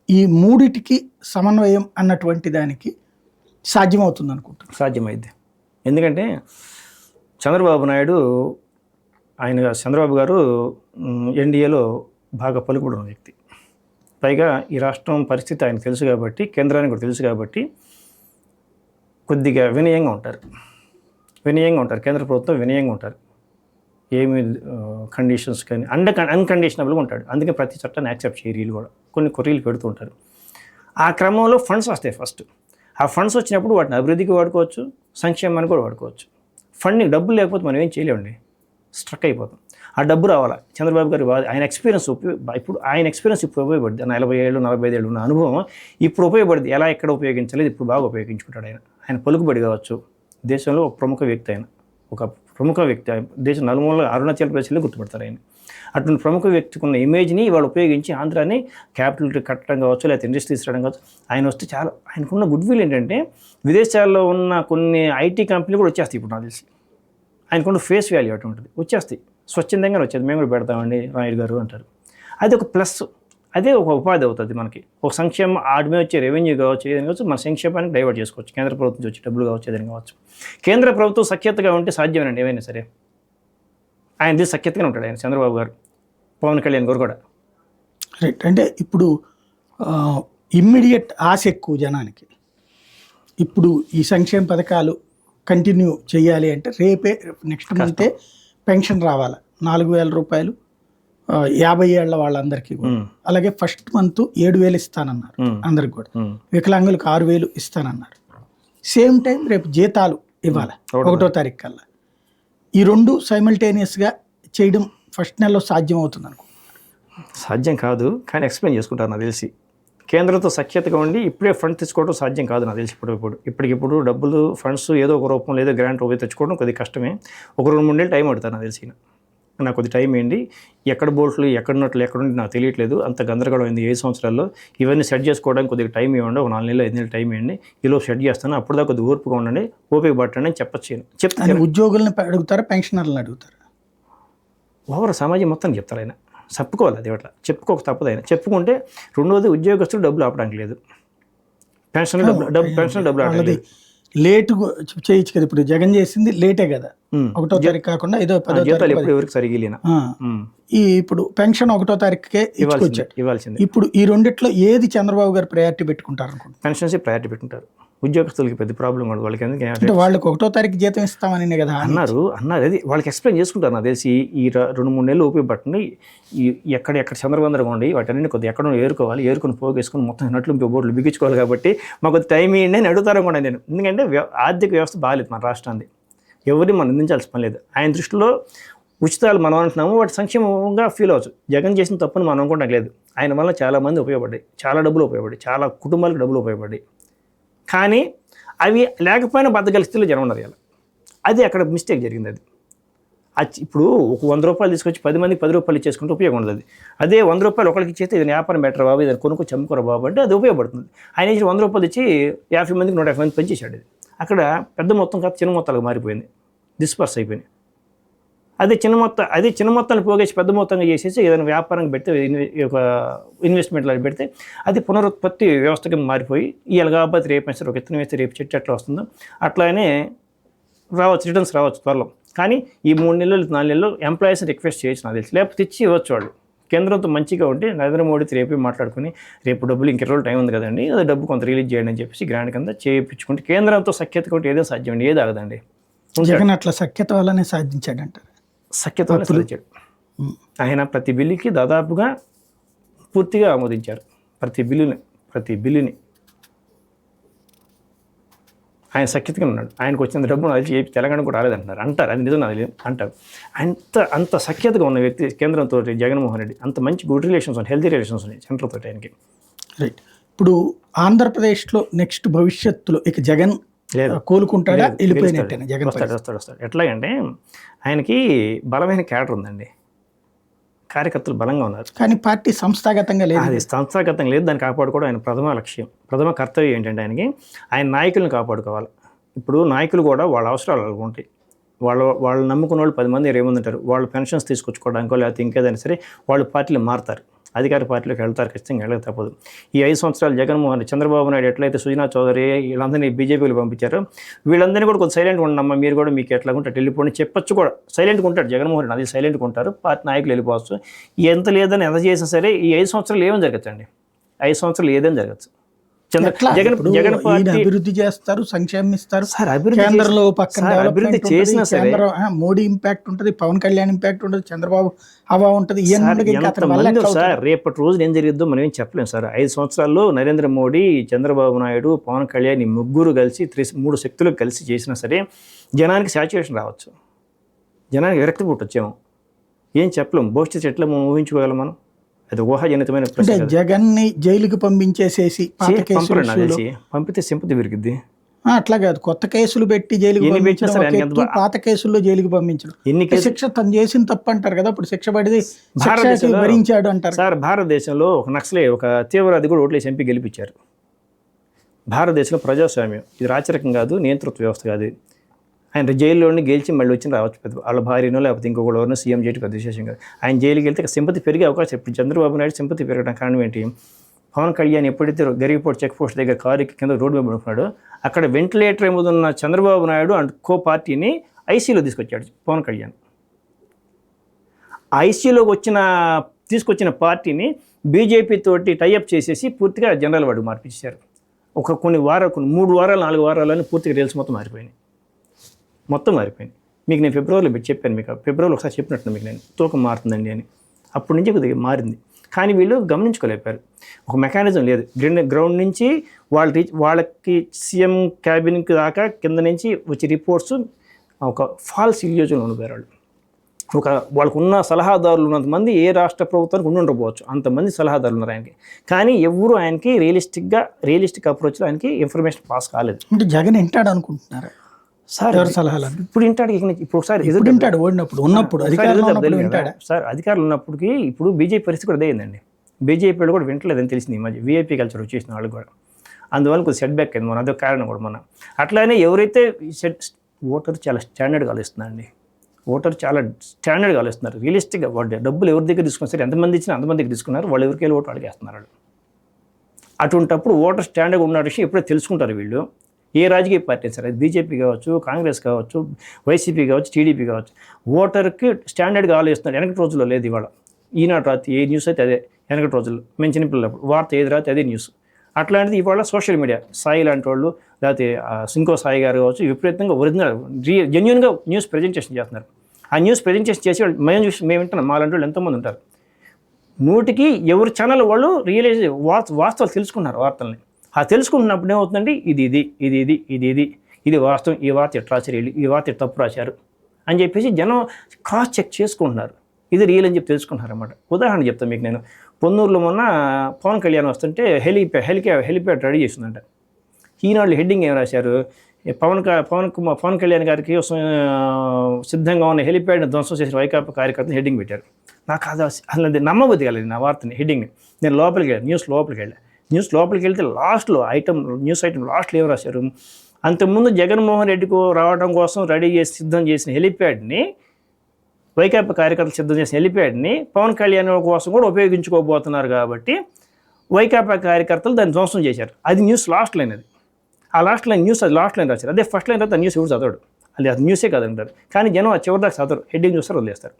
ఈ మూడిటికి సమన్వయం అన్నటువంటి దానికి సాధ్యమవుతుంది అనుకుంటున్నాను. సాధ్యమైంది. ఎందుకంటే చంద్రబాబు గారు ఎన్డీఏలో బాగా పలుకుబడి ఉన్న వ్యక్తి. పైగా ఈ రాష్ట్రం పరిస్థితి ఆయన తెలుసు కాబట్టి, కేంద్రానికి కూడా తెలుసు కాబట్టి కొద్దిగా వినయంగా ఉంటారు. కేంద్ర ప్రభుత్వం వినయంగా ఉంటారు. ఏమి కండిషన్స్ కానీ అన్కండిషనబుల్గా ఉంటాడు. అందుకే ప్రతి చట్టాన్ని యాక్సెప్ట్ చేయరు. వీళ్ళు కూడా కొన్ని కొర్రీలు పెడుతూ ఉంటారు. ఆ క్రమంలో ఫండ్స్ వస్తాయి. ఫస్ట్ ఆ ఫండ్స్ వచ్చినప్పుడు వాటిని అభివృద్ధికి వాడుకోవచ్చు, సంక్షేమానికి కూడా వాడుకోవచ్చు. ఫండ్ని డబ్బులు లేకపోతే మనం ఏం చేయలేమండి, స్ట్రక్ అయిపోతాం. ఆ డబ్బు రావాలా. చంద్రబాబు గారు ఆయన ఎక్స్పీరియన్స్ ఇప్పుడు ఉపయోగపడుతుంది. 40 ఏళ్ళు 45 ఏళ్ళు ఉన్న అనుభవం ఇప్పుడు ఉపయోగపడుతుంది. ఎలా ఎక్కడ ఉపయోగించలేదు ఇప్పుడు బాగా ఉపయోగించుకుంటాడు. ఆయన పలుకుబడి కావచ్చు, దేశంలో ఒక ప్రముఖ వ్యక్తి దేశం నలుమూల అరుణాచల్ ప్రదేశ్లో గుర్తుపడతారు ఆయన. అటువంటి ప్రముఖ వ్యక్తికి ఉన్న ఇమేజ్ని వాళ్ళు ఉపయోగించి ఆంధ్రాని క్యాపిటల్ కట్టడం కావచ్చు, లేకపోతే ఇండస్ట్రీస్ తీసుకోవడం కావచ్చు. ఆయన వస్తే చాలా ఆయనకున్న గుడ్ విల్ ఏంటంటే విదేశాల్లో ఉన్న కొన్ని ఐటీ కంపెనీలు కూడా వచ్చేస్తాయి ఇప్పుడు నాకు తెలిసి. ఆయనకున్న ఫేస్ వాల్యూ అటువంటిది వచ్చేస్తాయి, స్వచ్ఛందంగా వచ్చేది. మేము కూడా పెడతామండి రాయుడు గారు అంటారు. అది ఒక ప్లస్, అదే ఒక ఉపాధి అవుతుంది మనకి. ఒక సంక్షేమం ఆడి మీద వచ్చే రెవెన్యూ కావచ్చు, ఏదైనా కావచ్చు, మన సంక్షేమానికి డైవర్ట్ చేసుకోవచ్చు. కేంద్ర ప్రభుత్వం నుంచి వచ్చే డబ్బులు కావచ్చు, ఏదైనా కావచ్చు. కేంద్ర ప్రభుత్వం సఖ్యతగా ఉంటే సాధ్యమేనండి ఏమైనా సరే. ఆయన సఖ్యతగా ఉంటాడు ఆయన చంద్రబాబు గారు, పవన్ కళ్యాణ్ గారు కూడా. రైట్. అంటే ఇప్పుడు ఇమ్మీడియట్ ఆశ ఎక్కువ జనానికి. ఇప్పుడు ఈ సంక్షేమ పథకాలు కంటిన్యూ చేయాలి అంటే రేపే నెక్స్ట్ మంతే పెన్షన్ రావాలి 4,000 రూపాయలు 50 ఏళ్ల వాళ్ళందరికీ కూడా. అలాగే ఫస్ట్ మంత్ 7,000 ఇస్తానన్నారు అందరికి కూడా. వికలాంగులకు 6,000 ఇస్తానన్నారు. సేమ్ టైం రేపు జీతాలు ఇవ్వాలి 1వ తారీఖు కల్లా. ఈ రెండు సైమల్టేనియస్గా చేయడం ఫస్ట్ నెలలో సాధ్యం అవుతుంది అనుకో. సాధ్యం కాదు, కానీ ఎక్స్ప్లెయిన్ చేసుకుంటారు నాకు తెలిసి. కేంద్రంతో సఖ్యతగా ఉండి ఇప్పుడే ఫండ్ తెచ్చుకోవడం సాధ్యం కాదు నాకు తెలిసి. ఇప్పటికిప్పుడు డబ్బులు ఫండ్స్ ఏదో ఒక రూపం లేదా గ్రాంట్ రూపం తెచ్చుకోవడం కొద్దిగా కష్టమే. ఒక 2-3 నెలలు టైం పడుతుంది నాకు తెలిసి. నాకు కొద్ది టైం ఏంటి, ఎక్కడ బోల్ట్లు ఎక్కడున్నట్లు ఎక్కడుండి నాకు తెలియట్లేదు, అంత గందరగోళం అయింది 5 సంవత్సరాల్లో. ఇవన్నీ సెట్ చేసుకోవడానికి కొద్దిగా టైం ఇవ్వండి, ఒక 4 నెలలు 5 నెలలు టైం ఇవ్వండి, ఈలోపు సెట్ చేస్తాను, అప్పుడు దాకా కొద్దిగా ఓర్పుగా ఉండండి, ఓపిక పట్టండి అని చెప్తాను. ఉద్యోగులను అడుగుతారా, పెన్షనర్లను అడుగుతారా? ఓవర్ సమాజం మొత్తం చెప్తారు ఆయన. చెప్పుకోవాలి, అది అట్లా చెప్పుకోక తప్పదు. ఆయన చెప్పుకుంటే రెండోది ఉద్యోగస్తులు డబ్బులు ఆపడానికి లేదు, పెన్షన్ డబ్బులు ఆపడానికి లేదు. లేటు చేయొచ్చు కదా. ఇప్పుడు జగన్ చేసింది లేటే కదా, 1వ తారీఖు కాకుండా 10వ తారీఖు ఎవరికి సరిగిలినా ఇప్పుడు పెన్షన్ 1వ తారీఖుకే ఇవ్వాల్సింది. ఇప్పుడు ఈ రెండిట్లో ఏది చంద్రబాబు గారు ప్రయారిటీ పెట్టుకుంటారు అనుకుంటున్నారు? పెన్షన్స్ ప్రయారిటీ పెట్టుకుంటారు. ఉద్యోగస్తులకి పెద్ద ప్రాబ్లం కాదు వాళ్ళకి. ఎందుకంటే వాళ్ళకి 1వ తారీఖు జీతం ఇస్తామని కదా అన్నారు. అది వాళ్ళకి ఎక్స్ప్లెయిన్ చేసుకుంటారు నాకు తెలిసి. ఈ 2-3 నెలలు ఉపయోగపడుతుంది. ఎక్కడ చంద్రబందరగా ఉండి వాటన్ని కొద్దిగా ఎక్కడ ఏరుకొని పోగేసుకొని మొత్తం నట్లు బోర్డులు బిగించుకోవాలి. కాబట్టి మాకు టైం ఇవ్వండి అని అడుగుతారు కూడా నేను. ఎందుకంటే ఆర్థిక వ్యవస్థ బాగాలేదు మన రాష్ట్రాన్ని, ఎవరిని మనం నిందించాల్సిన పని లేదు. ఆయన దృష్టిలో ఉచితాలు మనం అంటున్నాము, వాటి సంక్షేమంగా ఫీల్ అవ్వచ్చు. జగన్ చేసిన తప్పుని మనం అనుకోవడం లేదు. ఆయన వల్ల చాలామంది ఉపయోగపడ్డాయి, చాలా డబ్బులు ఉపయోగపడ్డాయి, చాలా కుటుంబాలకు డబ్బులు ఉపయోగపడ్డాయి. కానీ అవి లేకపోయినా బతకగల స్థితిలో జనం ఉన్నారు ఇలా. అది అక్కడ మిస్టేక్ జరిగింది. అది ఇప్పుడు ఒక 100 రూపాయలు తీసుకొచ్చి 10 మందికి 10 రూపాయలు ఇచ్చేసుకుంటే ఉపయోగం ఉండదు. అదే 100 రూపాయలు ఒకరికి ఇచ్చేస్తే ఇది వ్యాపారం బెటర్ బాబు, ఇది కొనుక్కు చమ్ముకోరా బాబు అంటే అది ఉపయోగపడుతుంది. ఆయన ఇచ్చి 100 రూపాయలు ఇచ్చి 50 మందికి 150 మంది పెంచేశాడు. ఇది అక్కడ పెద్ద మొత్తం కాదు చిన్న మొత్తాలకు మారిపోయింది, డిస్పర్స్ అయిపోయింది. అదే చిన్న మొత్తాన్ని పోగేసి పెద్ద మొత్తంగా చేసేసి ఏదైనా వ్యాపారంగా పెడితే, ఒక ఇన్వెస్ట్మెంట్లో పెడితే అది పునరుత్పత్తి వ్యవస్థకి మారిపోయి ఇవాళ కాబట్టి రేపు వేస్తారు, ఒక ఎత్తున వేస్తే రేపు చెట్టు ఎట్లా వస్తుందో అట్లానే రిటర్న్స్ రావచ్చు త్వరలో. కానీ ఈ 3 నెలలు 4 నెలలు ఎంప్లాయీస్ని రిక్వెస్ట్ చేయొచ్చు నాకు తెలిసి, లేకపోతే తెచ్చి ఇవ్వచ్చు వాళ్ళు. కేంద్రంతో మంచిగా ఉంటే నరేంద్ర మోడీతో రేపే మాట్లాడుకుని రేపు డబ్బులు ఇంక రోజులు టైం ఉంది కదండి, అది డబ్బు కొంత రిలీజ్ చేయండి అని చెప్పేసి గ్రాండ్ కింద చేయించుకుంటే కేంద్రంతో సఖ్యత ఉంటే ఏదో సాధ్యం అండి, ఏది ఆగదండి. జగన్ అట్లా సఖ్యత వల్లనే సాధించాడంటారు. సఖ్యత వల్ల సాధించాడు. ఆయన ప్రతి బిల్లుకి దాదాపుగా పూర్తిగా ఆమోదించారు. ప్రతి బిల్లుని ఆయన సఖ్యతగా ఉన్నాడు. ఆయనకు వచ్చిన డబ్బు అది చెప్పి తెలంగాణ కూడా రాలేదంటున్నారు, అంటారు. అది నిజం అది అంటారు. అంత సఖ్యతగా ఉన్న వ్యక్తి కేంద్రంతో జగన్మోహన్ రెడ్డి. అంత మంచి గుడ్ రిలేషన్స్ ఉన్నాయి, హెల్తీ రిలేషన్స్ ఉన్నాయి సెంటర్తో ఆయనకి. రైట్. ఇప్పుడు ఆంధ్రప్రదేశ్లో నెక్స్ట్ భవిష్యత్తులో ఇక జగన్ కోలుకుంటాడా, వెళ్ళిపోయినట్టేనా జగన్? వస్తాడు. ఎట్లాగంటే ఆయనకి బలమైన క్యాడర్ ఉందండి, కార్యకర్తలు బలంగా ఉన్నారు. కానీ పార్టీ సంస్థాగతంగా లేదు. అది సంస్థాగతంగా లేదు. దాన్ని కాపాడుకోవడం ఆయన ప్రథమ లక్ష్యం, ప్రథమ కర్తవ్యం ఏంటంటే ఆయనకి ఆయన నాయకులను కాపాడుకోవాలి. ఇప్పుడు నాయకులు కూడా వాళ్ళ అవసరాలు వాళ్ళకు ఉంటాయి. వాళ్ళు నమ్ముకున్న వాళ్ళు 10 మంది 20 మంది ఉంటారు. వాళ్ళు పెన్షన్స్ తీసుకొచ్చుకోవడానికో లేకపోతే ఇంకేదైనా సరే వాళ్ళు పార్టీలు మారుతారు, అధికార పార్టీలోకి వెళ్తారు, ఖచ్చితంగా వెళ్ళక తప్పదు. ఈ 5 సంవత్సరాలు జగన్మోహన్ చంద్రబాబు నాయుడు ఎట్లయితే సుజనా చౌదరి వీళ్ళందరినీ బీజేపీలో పంపించారో వీళ్ళందరినీ కూడా కొంచెం సైలెంట్గా ఉండమ్మా, మీరు కూడా మీకు ఎట్లా ఉంటే వెళ్ళిపోండి చెప్పొచ్చు కూడా. సైలెంట్గా ఉంటాడు జగన్మోహన్ రెడ్డి, అది సైలెంట్గా ఉంటారు. పార్టీ నాయకులు వెళ్ళిపోవచ్చు. ఎంత లేదని ఎంత చేసినా సరే ఈ 5 సంవత్సరాలు ఏమని జరగచ్చు అండి, 5 సంవత్సరాలు ఏదైనా జరగచ్చు. జగన్ అభివృద్ధి చేస్తారు, సంక్షేమం ఇస్తారు, కేంద్రంలో పక్కన అభివృద్ధి చేసినా సరే మోడీ ఇంపాక్ట్ ఉంటుంది, పవన్ కళ్యాణ్ ఇంపాక్ట్ ఉంటుంది, చంద్రబాబు హవా ఉంటుంది. సార్ రేపటి రోజున ఏం జరిగిద్దో మనం ఏం చెప్పలేము సార్. 5 సంవత్సరాల్లో నరేంద్ర మోడీ, చంద్రబాబు నాయుడు, పవన్ కళ్యాణ్ ఈ ముగ్గురు కలిసి 3 శక్తులు కలిసి చేసినా సరే జనానికి సాచురేషన్ రావచ్చు, జనానికి విరక్తి పుట్టొచ్చేమో, ఏం చెప్పలేము. భవిష్యత్తు ఎట్లా మనం ఊహించుకోగలం మనం? అది ఊహాజనితమైన ప్రశ్న. జగన్ ని జైలుకి పంపించేసేసి పంపితే సింపతి పెరిగిద్ది. అట్లా కాదు, కొత్త కేసులు పెట్టి జైలుకి పంపించడం, పాత కేసుల్లో జైలుకి పంపించడం. శిక్ష తను చేసిన తప్పు అంటారు కదా, ఇప్పుడు శిక్ష పడితే భరించాడు అంటారు సార్. భారతదేశంలో ఒక నక్సలే, ఒక తీవ్రవాది కూడా ఓట్లేసి ఎంపీ గెలిపించారు. భారతదేశంలో ప్రజాస్వామ్యం ఇది రాచరికం కాదు, నియంతృత్వ వ్యవస్థ కాదు. ఆయన జైల్లోని గెలిచి మళ్ళీ వచ్చి రావచ్చు, పెద్ద వాళ్ళ భార్యనో లేకపోతే ఇంకొకళ్ళు ఎవరినో సీఎం చేయడం పెద్ద విశేషం కాదు. ఆయన జైలుకి వెళ్తే సింపతి పెరిగే అవకాశం. ఇప్పుడు చంద్రబాబు నాయుడు సింపతి పెరగడం కారణం ఏంటి? పవన్ కళ్యాణ్ ఎప్పుడైతే గరీపోర్ట్ చెక్ పోస్ట్ దగ్గర కారు కింద రోడ్డు మీద పడుకున్నాడో అక్కడ వెంటిలేటర్ మీద ఉన్న చంద్రబాబు నాయుడు అండ్ కో పార్టీని ఐసీయూలో తీసుకొచ్చాడు పవన్ కళ్యాణ్. ఐసీయూలోకి తీసుకొచ్చిన పార్టీని బీజేపీ తోటి టైఅప్ చేసేసి పూర్తిగా జనరల్ వార్డు మార్పించారు. కొన్ని 3 వారాలు 4 వారాలని పూర్తిగా రీల్స్ మొత్తం మారిపోయినాయి. మీకు నేను ఫిబ్రవరిలో చెప్పాను, మీకు ఫిబ్రవరిలో ఒకసారి చెప్పినట్టు మీకు నేను తూకం మారుతుందండి అని. అప్పటి నుంచి కొద్దిగా మారింది, కానీ వీళ్ళు గమనించుకోలేపారు. ఒక మెకానిజం లేదు. గ్రౌండ్ నుంచి వాళ్ళకి సీఎం క్యాబిన్కి దాకా కింద నుంచి వచ్చే రిపోర్ట్స్ ఒక ఫాల్స్ ఇల్యూజన్ ఉండిపోయారు వాళ్ళు. వాళ్ళకు ఉన్న సలహాదారులు ఉన్నంతమంది ఏ రాష్ట్ర ప్రభుత్వానికి ఉండకపోవచ్చు, అంతమంది సలహాదారులు ఉన్నారు ఆయనకి. కానీ ఎవరు ఆయనకి రియలిస్టిక్ అప్రోచ్లో ఆయనకి ఇన్ఫర్మేషన్ పాస్ కాలేదు. అంటే జగన్ వింటాడు అనుకుంటున్నారు సార్ సలహాలు? ఇప్పుడు వింటాడు. ఇప్పుడు ఒకసారి వింటాడు, ఓడినప్పుడు ఉన్నప్పుడు సార్ అధికారులు ఉన్నప్పటికీ ఇప్పుడు బీజేపీ పరిస్థితి కూడా అదేందండి. బీజేపీ వాళ్ళు కూడా వింటలేదని తెలిసింది ఈ మధ్య. వీఐపీ కల్చర్ వచ్చేసిన వాళ్ళు కూడా, అందువల్ల కొద్దిగా సెట్ బ్యాక్ అయింది. అదొక కారణం కూడా మన. అట్లానే ఎవరైతే ఓటర్ చాలా స్టాండర్డ్గా ఆలోచిస్తున్నారండి. ఓటర్ చాలా స్టాండర్డ్గా ఆలోచిస్తున్నారు, రియలిస్టిక్గా. వాళ్ళు డబ్బులు ఎవరి దగ్గర తీసుకున్నారు సరే, ఎంతమంది ఇచ్చినా అంతమందికి తీసుకున్నారు, వాళ్ళు ఎవరికి వెళ్ళి ఓటు అడిగేస్తున్నారు వాళ్ళు. అటువంటిప్పుడు ఓటర్ స్టాండర్డ్గా ఉన్న విషయం ఎప్పుడో తెలుసుకుంటారు వీళ్ళు. ఏ రాజకీయ పార్టీ సరే, బీజేపీ కావచ్చు, కాంగ్రెస్ కావచ్చు, వైసీపీ కావచ్చు, టీడీపీ కావచ్చు, ఓటర్కి స్టాండర్డ్గా ఆలోచిస్తున్నారు. వెనకటి రోజుల్లో లేదు. ఇవాళ ఈనాడు రాత్రి ఏ న్యూస్ అయితే అదే, వెనకటి రోజుల్లో మేము చిన్నపిల్లప్పుడు వార్త ఏది రాత్రి అదే న్యూస్. అట్లాంటిది ఇవాళ సోషల్ మీడియా, సాయి లాంటి వాళ్ళు లేకపోతే సింకో సాయి గారు కావచ్చు, విపరీతంగా ఒరిజినల్ జెన్యున్గా న్యూస్ ప్రజెంటేషన్ చేస్తున్నారు. ఆ న్యూస్ ప్రజెంటేషన్ చేసి వాళ్ళు మేము వింటున్నాం, మా లాంటి వాళ్ళు ఎంతోమంది ఉంటారు. 100కి ఎవరి ఛానల్ వాళ్ళు వాస్తవాలు తెలుసుకున్నారు వార్తల్ని. ఆ తెలుసుకుంటున్నప్పుడు ఏమవుతుందండి, ఇది వాస్తవం, ఈ వార్త ఎట్లా రాశారు, ఈ వార్త తప్పు రాశారు అని చెప్పేసి జనం క్రాస్ చెక్ చేసుకుంటున్నారు. ఇది రియల్ అని చెప్పి తెలుసుకుంటున్నారు అన్నమాట. ఉదాహరణ చెప్తాను మీకు నేను. పొన్నూరులో మొన్న పవన్ కళ్యాణ్ వస్తుంటే హెలిప్యాడ్ రెడీ చేసిందంట. ఈనాడు హెడ్డింగ్ ఏం రాశారు, పవన్ కళ్యాణ్ గారికి సిద్ధంగా ఉన్న హెలిప్యాడ్ని ధ్వంసం చేసిన వైకాపా కార్యకర్తలు హెడ్డింగ్ పెట్టారు. నాకు అసలు నమ్మబుద్ధి కలదు నా వార్తని, హెడ్డింగ్ని. నేను లోపలికి వెళ్ళాను, న్యూస్ లోపలికి వెళ్తే లాస్ట్లో న్యూస్ ఐటమ్ లాస్ట్లో ఏం రాశారు, అంతకుముందు జగన్మోహన్ రెడ్డికి రావడం కోసం సిద్ధం చేసిన హెలిప్యాడ్ని, వైకాపా కార్యకర్తలు సిద్ధం చేసిన హెలిప్యాడ్ని పవన్ కళ్యాణ్ కోసం కూడా ఉపయోగించుకోబోతున్నారు కాబట్టి వైకాపా కార్యకర్తలు దాన్ని ధ్వంసం చేశారు. అది న్యూస్ లాస్ట్ లైన్. ఆ లాస్ట్ లైన్ రాశారు. అదే ఫస్ట్ లైన్ తర్వాత న్యూస్ ఎవరు చదవడు, అది న్యూసే కాదంటారు. కానీ జనం ఆ చివరి దాకా చదవరు, హెడ్డింగ్ చూస్తారు, వదిలేస్తారు.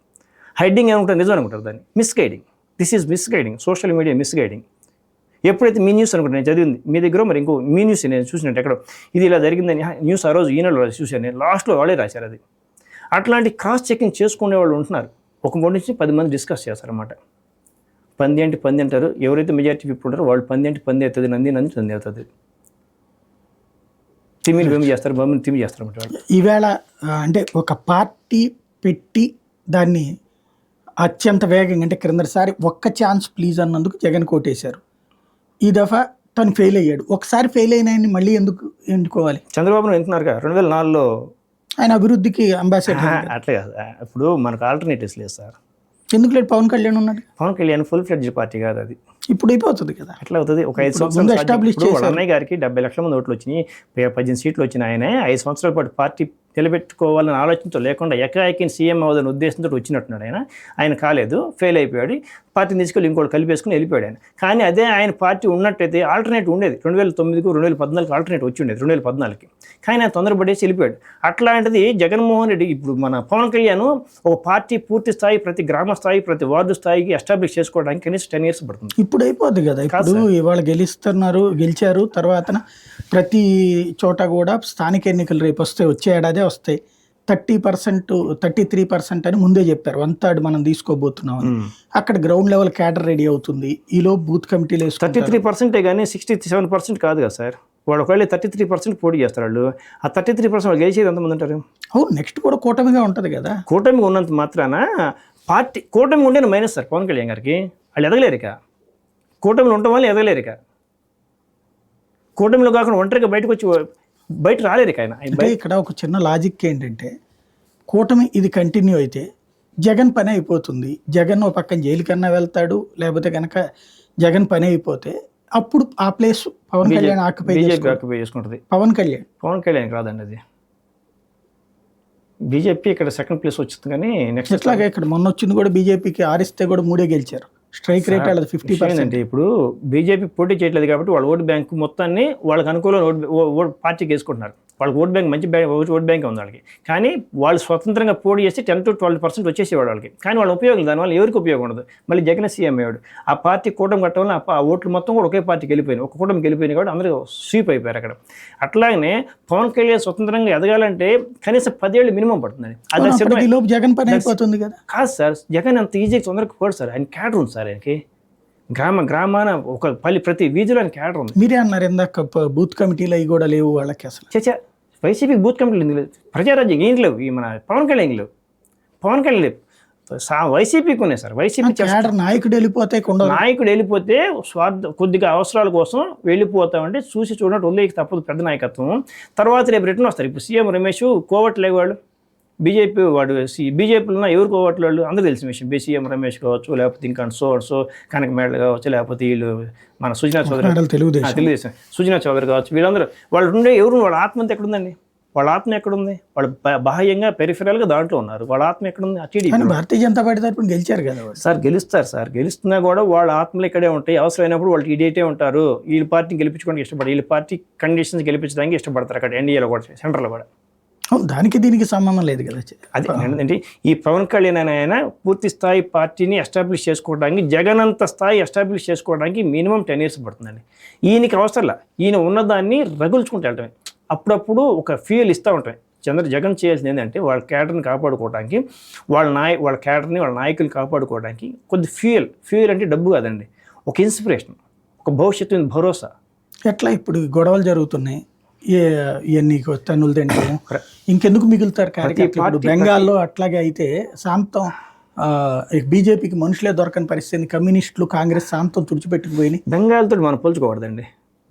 హెడ్డింగ్ ఏమంటారు, నిజం అనుకుంటారు. దాన్ని misguiding. This is misguiding. Social media misguiding. ఎప్పుడైతే మీ న్యూస్ అనుకుంటే నేను చదివింది మీ దగ్గర, మరి ఇంకో మీ న్యూస్ నేను చూసినట్టు ఎక్కడో ఇది ఇలా జరిగిందని న్యూస్ ఆ రోజు ఈనాడు చూశాను నేను, లాస్ట్లో వాళ్ళే రాశారు అది. అట్లాంటి క్రాస్ చెకింగ్ చేసుకునే వాళ్ళు ఉంటున్నారు. ఒక 3 నుంచి 10 మంది డిస్కస్ చేస్తారన్నమాట. పంది అంటారు. ఎవరైతే మెజారిటీ పీపుల్ ఉంటారో వాళ్ళు పంది అవుతుంది, నంది అవుతుంది. తిమ్మిని బొమ్మి చేస్తారు, బొమ్మిని తిమ్మి చేస్తారు అన్నమాట వాళ్ళు. ఈవేళ అంటే ఒక పార్టీ పెట్టి దాన్ని అత్యంత వేగంగా అంటే క్రిందసారి ఒక్క ఛాన్స్ ప్లీజ్ అన్నందుకు జగన్ కోటేశారు. ఈ దఫా తను ఫెయిల్ అయ్యాడు. ఒకసారి ఫెయిల్ అయిన ఆయన్ని మళ్ళీ ఎందుకు ఎన్నుకోవాలి? చంద్రబాబు వింటున్నారు కదా 2004లో ఆయన అభివృద్ధికి అంబాసిడర్. అట్లే కాదు, ఇప్పుడు మనకు ఆల్టర్నేటివ్స్ లేదు సార్. ఎందుకు లేదు? పవన్ కళ్యాణ్ ఉన్నాడు. Pawan Kalyan full fledged party కాదు అది. ఇప్పుడు అయిపోతుంది కదా. ఎట్లా అవుతుంది? ఒక 5 ముందు సంవత్సరాలు establish వాళ్ళ అన్నయ్య గారికి 70 లక్షల మంది ఓట్లు వచ్చినాయి, 18 సీట్లు వచ్చిన ఆయనే 5 సంవత్సరాల పాటు పార్టీ నిలబెట్టుకోవాలని ఆలోచనతో లేకుండా ఏకాఏకిని సీఎం అవ్వదని ఉద్దేశంతో వచ్చినట్టున్నాడు. ఆయన కాలేదు, ఫెయిల్ అయిపోయాడు. పార్టీని తీసుకెళ్ళి ఇంకోటి కలిపేసుకుని వెళ్ళిపోయాడు ఆయన. కానీ అదే ఆయన పార్టీ ఉన్నట్టయితే ఆల్టర్నేటివ్ ఉండేది. 2009కు 2014 ఆల్టర్నేటివ్ వచ్చి ఉండేది 2014కి. కానీ ఆయన తొందరపడేసి వెళ్ళిపోయాడు. అట్లాంటిది జగన్మోహన్ రెడ్డి ఇప్పుడు మన పవన్ కళ్యాణ్ ఒక పార్టీ పూర్తి స్థాయి ప్రతి గ్రామ స్థాయి ప్రతి వార్డు స్థాయికి ఎస్టాబ్లిష్ చేసుకోవడానికి కనీసం 10 years పడుతుంది. ఇప్పుడు అయిపోద్ది కదా. ఇప్పుడు ఇవాళ గెలిచారు, తర్వాత ప్రతి చోట కూడా స్థానిక ఎన్నికలు రేపు వస్తాయి, వచ్చే ఏడాదే వస్తాయి. 30%, 33% అని ముందే చెప్పారు. 1/3 మనం తీసుకోబోతున్నాం. అక్కడ గ్రౌండ్ లెవెల్ క్యాడర్ రెడీ అవుతుంది. ఈలో బూత్ కమిటీలు 33% కానీ 67% కాదు కదా సార్. వాడు ఒకవేళ 33% పోటీ చేస్తారు. వాళ్ళు ఆ 33% వాళ్ళు గెలిచేది ఎంతమంది ఉంటారు? అవును, నెక్స్ట్ కూడా కూటమిగా ఉంటుంది కదా. కూటమి ఉన్నంత మాత్రాన పార్టీ కూటమి ఉండే మైనస్ సార్ పవన్ కళ్యాణ్ గారికి. వాళ్ళు ఎదగలేరు ఇక. కూటమిలో ఉండటం వల్ల ఎదగలేరు ఇక. కూటమిలో కాకుండా ఒంటరిగా బయట రాలేరు ఇక ఆయన. అంటే ఇక్కడ ఒక చిన్న లాజిక్ ఏంటంటే, కూటమి ఇది కంటిన్యూ అయితే జగన్ పని అయిపోతుంది. జగన్ ఒక పక్కన జైలు కన్నా వెళ్తాడు, లేకపోతే కనుక జగన్ పని అయిపోతే అప్పుడు ఆ ప్లేస్ పవన్ కళ్యాణ్ ఆక్యుపై చేసుకుంటుంది. పవన్ కళ్యాణ్ కాదండి అది. బీజేపీ ఇక్కడ సెకండ్ ప్లేస్ వచ్చింది. కానీ నెక్స్ట్ ఎట్లాగా ఇక్కడ మొన్న వచ్చింది కూడా బీజేపీకి ఆరిస్తే కూడా 3 గెలిచారు. స్ట్రైక్ రేట్ వాళ్ళది 50%. అంటే ఇప్పుడు బీజేపీ పోటీ చేయట్లేదు కాబట్టి వాళ్ళ ఓటు బ్యాంకు మొత్తాన్ని వాళ్ళకి అనుకూలంగా పార్టీకి వేసుకుంటున్నారు. వాళ్ళకి ఓట్ బ్యాంక్ మంచి ఓట్ బ్యాంక్ ఉంది వాళ్ళకి. కానీ వాళ్ళు స్వతంత్రంగా పోటీ చేస్తే 10 to 12% వచ్చేసేవాడు వాళ్ళకి. కానీ వాళ్ళ ఉపయోగం దానివల్ల ఎవరికి ఉపయోగం ఉండదు. మళ్ళీ జగన్ సీఎం అయ్యాడు. ఆ పార్టీ కూటమి కట్టడం వల్ల ఆ ఓట్లు మొత్తం కూడా ఒకే పార్టీకి వెళ్ళిపోయినాయి. ఒక కూటమికి వెళ్ళిపోయినాయి కాబట్టి అందరూ స్వీప్ అయిపోయారు అక్కడ. అట్లాగనే పవన్ కళ్యాణ్ స్వతంత్రంగా ఎదగాలంటే కనీసం 10 ఏళ్ళు మినిమం పడుతుంది. అది జగన్ పని అయిపోతుంది కదా. కాదు సార్, జగన్ అంత ఈజీగా తొందరగా పోడు సార్. ఆయన క్యాడర్ ఉంది సార్ ఆయనకి. గ్రామాన ఒక ప్రతి వీధిలో ఆయన క్యాడర్ ఉంది. మీరే అన్నారు ఇందాక బూత్ కమిటీలు అవి కూడా లేవు వాళ్ళకి. అసలు వైసీపీ బూత్ కమిటీలు లేదు, ప్రజారాజ్యం ఏం లేవు. ఈ మన పవన్ కళ్యాణ్ లేవు. వైసీపీకి ఉన్నాయి సార్. వైసీపీ నాయకుడు వెళ్ళిపోతే కొద్దిగా అవసరాల కోసం వెళ్ళిపోతామంటే చూసి చూడటం వదిలేకి తప్పదు పెద్ద నాయకత్వం. తర్వాత రేపు రిటర్న్ వస్తారు. ఇప్పుడు సీఎం రమేష్ కోవట్లే వాళ్ళు బీజేపీలో ఉన్న ఎవరు కోవట్లు వాళ్ళు అందరూ తెలిసిన విషయం. సీఎం రమేష్ కావచ్చు, లేకపోతే ఇంకా సో కనక మేడలు కావచ్చు, లేకపోతే వీళ్ళు మన సుజనా చౌదరి తెలుగుదేశం సుజనా చౌదరి కావచ్చు, వీళ్ళందరూ వాళ్ళు ఉండే ఎవరు వాళ్ళ ఆత్మ ఎక్కడుందండి? వాళ్ళ ఆత్మ ఎక్కడుంది? వాళ్ళు బాహ్యంగా పెరిఫెరల్గా దాంట్లో ఉన్నారు. వాళ్ళ ఆత్మ ఎక్కడుంది? భారతీయ జనతా పార్టీ తరపున గెలిచారు కదా సార్. గెలుస్తారు సార్. గెలుస్తున్నా కూడా వాళ్ళ ఆత్మలు ఇక్కడే ఉంటాయి. అవసరమైనప్పుడు వాళ్ళు ఇడేటే ఉంటారు. వీళ్ళ పార్టీని గెలిపించుకోవడానికి ఇష్టపడరు. వీళ్ళ పార్టీ కండిషన్స్ గెలిపించడానికి ఇష్టపడతారు అక్కడ ఎన్డీఏలో కూడా, సెంట్రల్లో కూడా. దానికి దీనికి సంబంధం లేదు కదా. అది ఏంటంటే ఈ పవన్ కళ్యాణ్ ఆయన పూర్తి స్థాయి పార్టీని ఎస్టాబ్లిష్ చేసుకోవడానికి, జగన్ అంత స్థాయి ఎస్టాబ్లిష్ చేసుకోవడానికి మినిమం 10 years పడుతుందండి. ఈయనకి అవసరంలా. ఈయన ఉన్నదాన్ని రగుల్చుకుంటూ వెళ్ళటమే. అప్పుడప్పుడు ఒక ఫ్యూయల్ ఇస్తూ ఉంటాయి. జగన్ చేయాల్సింది ఏంటంటే వాళ్ళ క్యాడర్ని కాపాడుకోవడానికి, వాళ్ళ క్యాడర్ని వాళ్ళ నాయకులు కాపాడుకోవడానికి కొద్ది ఫ్యూయల్ అంటే డబ్బు కాదండి, ఒక ఇన్స్పిరేషన్, ఒక భవిష్యత్తు భరోసా. ఎట్లా ఇప్పుడు గొడవలు జరుగుతున్నాయి, ఇవన్నీ తన్నులు తింటాము, ఇంకెందుకు మిగులుతారు కార్యకర్తలు? బెంగాల్లో అట్లాగే అయితే సాంతం బీజేపీకి మనుషులే దొరకని పరిస్థితి. కమ్యూనిస్టులు కాంగ్రెస్ సాంతం తుడిచిపెట్టుకుపోయి. బెంగాల్తో మనం పోల్చుకోకూడదండి.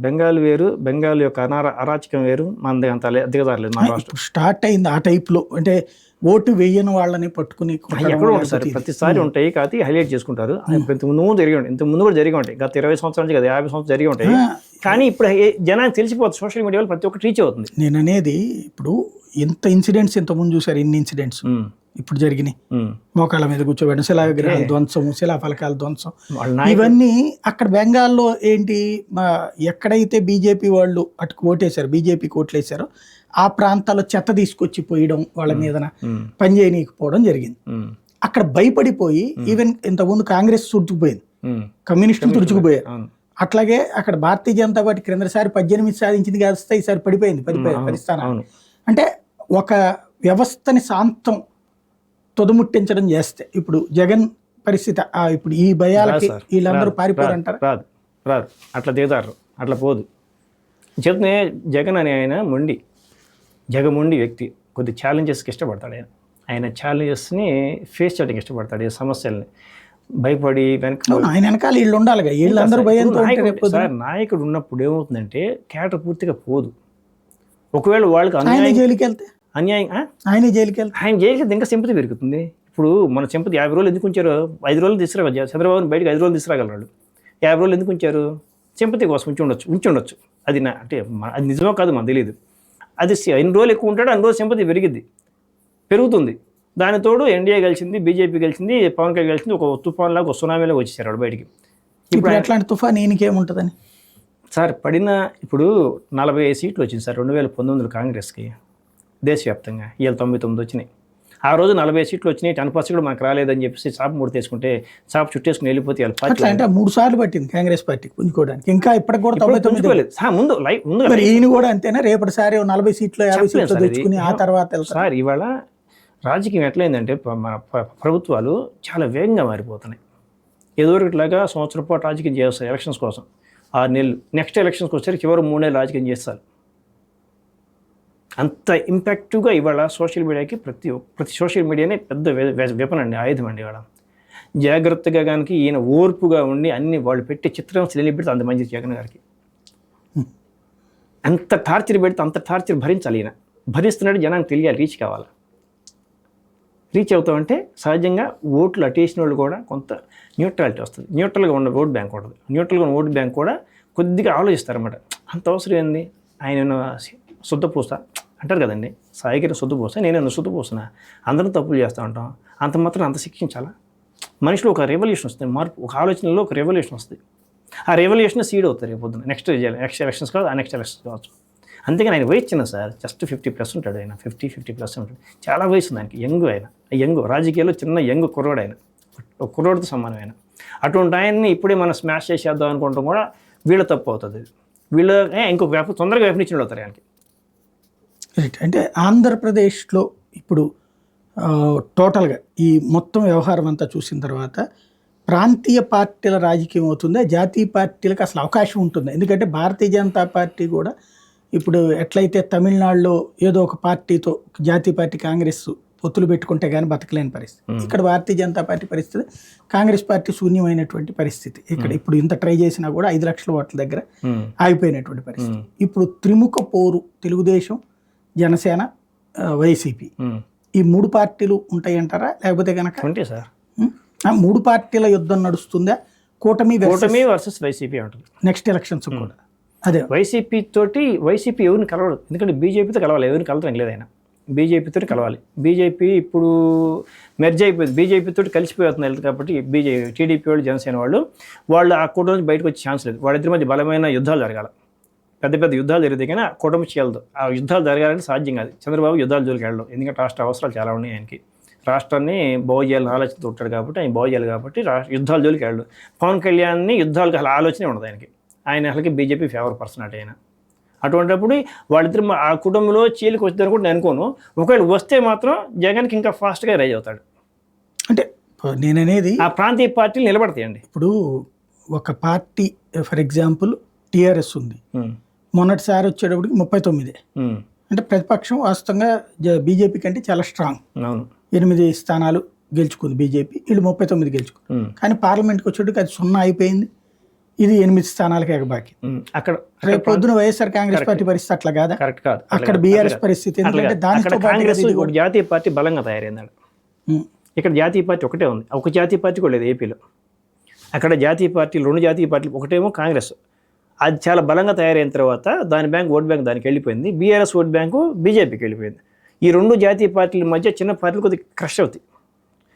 బెంగాల్ వేరు, బెంగాల్ యొక్క అరాచకం వేరు, మనది అంత దిగదారలేదు. మన రాష్ట్రం స్టార్ట్ అయింది ఆ టైప్లో. అంటే ఓటు వేయని వాళ్ళని పట్టుకుని ఎక్కడో ఉంటుంది సార్. ప్రతిసారి ఉంటాయి కాబట్టి హైలైట్ చేసుకుంటారు. ఇంత ముందు కూడా జరిగి ఉంటాయి. గత 20 సంవత్సరాల నుంచి కదా 50 సంవత్సరాలు జరిగి ఉంటాయి. కానీ ఇప్పుడు జనానికి తెలిసిపోతుంది. సోషల్ మీడియాలో ప్రతి ఒక్కటి రీచ్ అవుతుంది. నేను అనేది ఇప్పుడు ఇంత ఇన్సిడెంట్స్ ఇంతకుముందు చూసారు. ఇన్ని ఇన్సిడెంట్స్ ఇప్పుడు జరిగినాయి. మోకాళ్ళ మీద కూర్చోబెట్టడం, శిలావిగ్రహాల ధ్వంసం, శిలాఫలకాల ధ్వంసం, ఇవన్నీ అక్కడ బెంగాల్లో ఏంటి, ఎక్కడైతే బీజేపీ వాళ్ళు అటుకు ఓటేశారు, బీజేపీకి ఓట్లేశారో ఆ ప్రాంతాల్లో చెత్త తీసుకొచ్చి పోయడం, వాళ్ళ మీద పని చేయనీయకపోవడం జరిగింది. అక్కడ భయపడిపోయి ఈవెన్ ఇంతకుముందు కాంగ్రెస్ తుడుచుకుపోయింది, కమ్యూనిస్టులు తుడుచుకుపోయారు. అట్లాగే అక్కడ భారతీయ జనతా పార్టీ క్రిందసారి 18 సాధించింది కాస్త ఈసారి పడిపోయింది పరిస్థానం. అంటే ఒక వ్యవస్థని శాంతం తొదముట్టించడం చేస్తే ఇప్పుడు జగన్ పరిస్థితి ఇప్పుడు ఈ భయాలకి వీళ్ళందరూ పారిపోరంటారు. రాదు, అట్లా దిగుతారు, అట్లా పోదు. చెప్తే జగన్ అనే ఆయన జగమొండి వ్యక్తి, కొద్ది ఛాలెంజెస్కి ఇష్టపడతాడు. ఆయన ఛాలెంజెస్ని ఫేస్ చేయడానికి ఇష్టపడతాడు. ఈ సమస్యల్ని భయపడి ఆయన వెనకాల వీళ్ళు ఉండాలిగా, వీళ్ళందరూ భయంతో సార్ నాయకుడు ఉన్నప్పుడు ఏమవుతుందంటే క్యారెక్టర్ పూర్తిగా పోదు. ఒకవేళ వాళ్ళకి జైలుకి వెళ్తే అన్యాయం ఆయన జైలుకి వెళ్తే ఆయన జైలుకి ఇంకా సింపతి పెరుగుతుంది. ఇప్పుడు మన సింపతి 50 రోజులు ఎందుకు ఉంచారు? 5 రోజులు తీసుకురాగలరు. చంద్రబాబుని బయటకు 5 రోజులు తీసుకురాగలరు. 50 రోజులు ఎందుకు ఉంచారు? సింపతి కోసం ఉంచి ఉండొచ్చు. అది అంటే అది నిజమో కాదు మనకు తెలియదు. అది ఎన్ని రోజులు ఎక్కువ ఉంటాడో అన్ని రోజులు సింపతి పెరుగుతుంది. దాని తోడు ఎన్డీఏ గెలిచింది, బీజేపీ గెలిచింది, పవన్ కళ్యాణ్ గెలిచింది. ఒక తుఫాన్లాగా, ఒక సునామీలాగా వచ్చేసారు వాడు బయటికి. ఇప్పుడు అట్లాంటి తుఫాన్ ఈయనకేముంటుందని సార్ ఇప్పుడు 45 సీట్లు వచ్చింది సార్ 2019 కాంగ్రెస్కి దేశవ్యాప్తంగా. ఇవాళ 99 వచ్చినాయి. ఆ రోజు 40 సీట్లు వచ్చినాయి, 10% కూడా మనకు రాలేదని చెప్పేసి చాప ముడితేసుకుంటే చాప చుట్టేసుకుని వెళ్ళిపోతే అట్లా అంటే 3 సార్లు పట్టింది కాంగ్రెస్ పార్టీకి పుంజుకోవడానికి. ఇంకా ఇప్పటికి కూడా 99 ముందు ఈయన కూడా అంతేనా? రేపటిసారి 40 సీట్లు 50 సీట్లు తెచ్చుకుని ఆ తర్వాత సార్ ఇవాళ రాజకీయం ఎట్లయిందంటే మన ప్రభుత్వాలు చాలా వేగంగా మారిపోతున్నాయి. ఏదోలాగా సంవత్సరం పాటు రాజకీయం చేస్తారు ఎలక్షన్స్ కోసం, 6 నెలలు. నెక్స్ట్ ఎలక్షన్స్కి వచ్చేసరికి చివరి 3 నెలలు రాజకీయం చేస్తారు. అంత ఇంపాక్టివ్గా ఇవాళ సోషల్ మీడియాకి ప్రతి సోషల్ మీడియానే పెద్ద వెపన్ అండి, ఆయుధం అండి. ఇవాళ జాగ్రత్తగా కనుక ఈయన ఓర్పుగా ఉండి అన్ని వాళ్ళు పెట్టి చిత్రం పెడితే అంత మంచి జగన్ గారికి. అంత టార్చర్ పెడితే అంత టార్చర్ భరించాలి. ఈయన భరిస్తున్నట్టు జనానికి తెలియాలి, రీచ్ కావాలి. రీచ్ అవుతామంటే సహజంగా ఓట్లు అటేసిన వాళ్ళు కూడా కొంత న్యూట్రాలిటీ వస్తుంది. న్యూట్రల్గా ఉన్న ఓట్ బ్యాంక్ ఉంటుంది. న్యూట్రల్గా ఉన్న ఓట్ బ్యాంక్ కూడా కొద్దిగా ఆలోచిస్తారన్నమాట. అంత అవసరం ఏంది, ఆయన శుద్ధపూస అంటారు కదండి, సాయిగిరి శుద్ధపూస, నేను శుద్ధపూసన, అందరం తప్పులు చేస్తూ ఉంటాం. అంత మాత్రం అంత శిక్షించాలా? మనిషిలో ఒక రెవల్యూషన్ వస్తుంది, మార్పు, ఒక ఆలోచనలో ఒక రెవల్యూషన్ వస్తుంది. ఆ రెవల్యూషన్ సీడ్ అవుతారు రేపు పొద్దున. నెక్స్ట్ ఎలక్షన్స్ కాదు, ఆ నెక్స్ట్ ఎలక్షన్స్ కావచ్చు. అంతేగాని ఆయన వయసు చిన్న సార్, జస్ట్ 50+ ఉంటాడు ఆయన. 50+ ఉంటాడు. చాలా వయసు ఉంది ఆయనకి. యంగ్ రాజకీయాల్లో చిన్న యంగ్ కుర్రోడు ఆయన, ఒక కుర్రోడితో సమానం ఆయన. అటువంటి ఆయన్ని ఇప్పుడే మనం స్మాష్ చేసేద్దాం అనుకుంటాం కూడా వీళ్ళ తప్పు అవుతుంది. వీళ్ళ ఇంకొక తొందరగా వెపనిచ్చిన అవుతారు ఆయనకి. రైట్. అంటే ఆంధ్రప్రదేశ్లో ఇప్పుడు టోటల్గా ఈ మొత్తం వ్యవహారం అంతా చూసిన తర్వాత ప్రాంతీయ పార్టీల రాజకీయం అవుతుందా, జాతీయ పార్టీలకు అసలు అవకాశం ఉంటుందా? ఎందుకంటే భారతీయ జనతా పార్టీ కూడా ఇప్పుడు ఎట్లయితే తమిళనాడులో ఏదో ఒక పార్టీతో జాతీయ పార్టీ కాంగ్రెస్ పొత్తులు పెట్టుకుంటే కానీ బతకలేని పరిస్థితి. ఇక్కడ భారతీయ జనతా పార్టీ పరిస్థితి, కాంగ్రెస్ పార్టీ శూన్యమైనటువంటి పరిస్థితి. ఇక్కడ ఇప్పుడు ఇంత ట్రై చేసినా కూడా 5 లక్షల ఓట్ల దగ్గర ఆగిపోయినటువంటి పరిస్థితి. ఇప్పుడు త్రిముఖ పోరు తెలుగుదేశం, జనసేన, వైసీపీ, ఈ 3 పార్టీలు ఉంటాయంటారా? లేకపోతే కనుక 3 పార్టీల యుద్ధం నడుస్తుందా? కూటమి వర్సెస్ వైసీపీ ఉంటుంది నెక్స్ట్ ఎలక్షన్స్ కూడా. అదే వైసీపీ ఎవరిని కలవడు. ఎందుకంటే బీజేపీతో కలవాలి, ఎవరిని కలవడం లేదైనా. బీజేపీతో కలవాలి. బీజేపీ ఇప్పుడు మెర్జ్ అయిపోయింది, బీజేపీతో కలిసిపోతుంది కాబట్టి టీడీపీ వాళ్ళు, జనసేన వాళ్ళు ఆ కూటమి బయటకు వచ్చే ఛాన్స్ లేదు. వాళ్ళిద్దరి మధ్య బలమైన యుద్ధాలు జరగాలి, పెద్ద యుద్ధాలు జరిగితే కానీ ఆ కూటమి చేయలేదు. ఆ యుద్ధాలు జరగాలంటే సాధ్యం కాదు. చంద్రబాబు యుద్ధాలు జోలికి వెళ్ళడం, ఎందుకంటే రాష్ట్ర అవసరాలు చాలా ఉన్నాయి ఆయనకి. రాష్ట్రాన్ని బాగు చేయాలని ఆలోచనతో ఉంటాడు కాబట్టి, ఆయన బాగు చేయాలి కాబట్టి యుద్ధాల జోలికి వెళ్ళడు. పవన్ కళ్యాణ్ని యుద్ధాలకు అలా ఆలోచనే ఉండదు ఆయనకి. ఆయన అసలుకి బీజేపీ ఫేవర్ పర్సన్ అంటే ఆయన. అటువంటిప్పుడు వాళ్ళిద్దరు ఆ కుటుంబంలో చీలికి వచ్చిందని కూడా నేను అనుకోను. ఒకవేళ వస్తే మాత్రం జగన్కి ఇంకా ఫాస్ట్గా రైజ్ అవుతాడు. అంటే నేననేది ఆ ప్రాంతీయ పార్టీలు నిలబడతాయండి. ఇప్పుడు ఒక పార్టీ ఫర్ ఎగ్జాంపుల్ టీఆర్ఎస్ ఉంది, మొన్నటిసారి వచ్చేటప్పటికి 39. అంటే ప్రతిపక్షం వాస్తవంగా బీజేపీ కంటే చాలా స్ట్రాంగ్. 8 స్థానాలు గెలుచుకుంది బీజేపీ, వీళ్ళు 39 గెలుచుకుంది. కానీ పార్లమెంట్కి వచ్చేటప్పటికి అది 0 అయిపోయింది, ఇది 8 స్థానాలకి ఎగబాకి. అక్కడ రేపు పొద్దున వైఎస్ఆర్ కాంగ్రెస్ పార్టీ పరిస్థితి అట్లా కాదా? కరెక్ట్ కాదు. అక్కడ బీఆర్ఎస్ పరిస్థితి, ఎందుకంటే దానితో కాంగ్రెస్ జాతీయ పార్టీ బలంగా తయారైంది. ఇక్కడ జాతీయ పార్టీ ఒకటే ఉంది, ఒక జాతీయ పార్టీ కూడా లేదు ఏపీలో. అక్కడ జాతీయ పార్టీలు 2 జాతీయ పార్టీలు, ఒకటేమో కాంగ్రెస్, అది చాలా బలంగా తయారైన తర్వాత దాని బ్యాంక్ ఓట్ బ్యాంక్ దానికి వెళ్ళిపోయింది. బీఆర్ఎస్ ఓట్ బ్యాంకు బీజేపీకి వెళ్ళిపోయింది. ఈ 2 జాతీయ పార్టీల మధ్య చిన్న పార్టీలు కొద్దిగా క్రష్ అవుతాయి.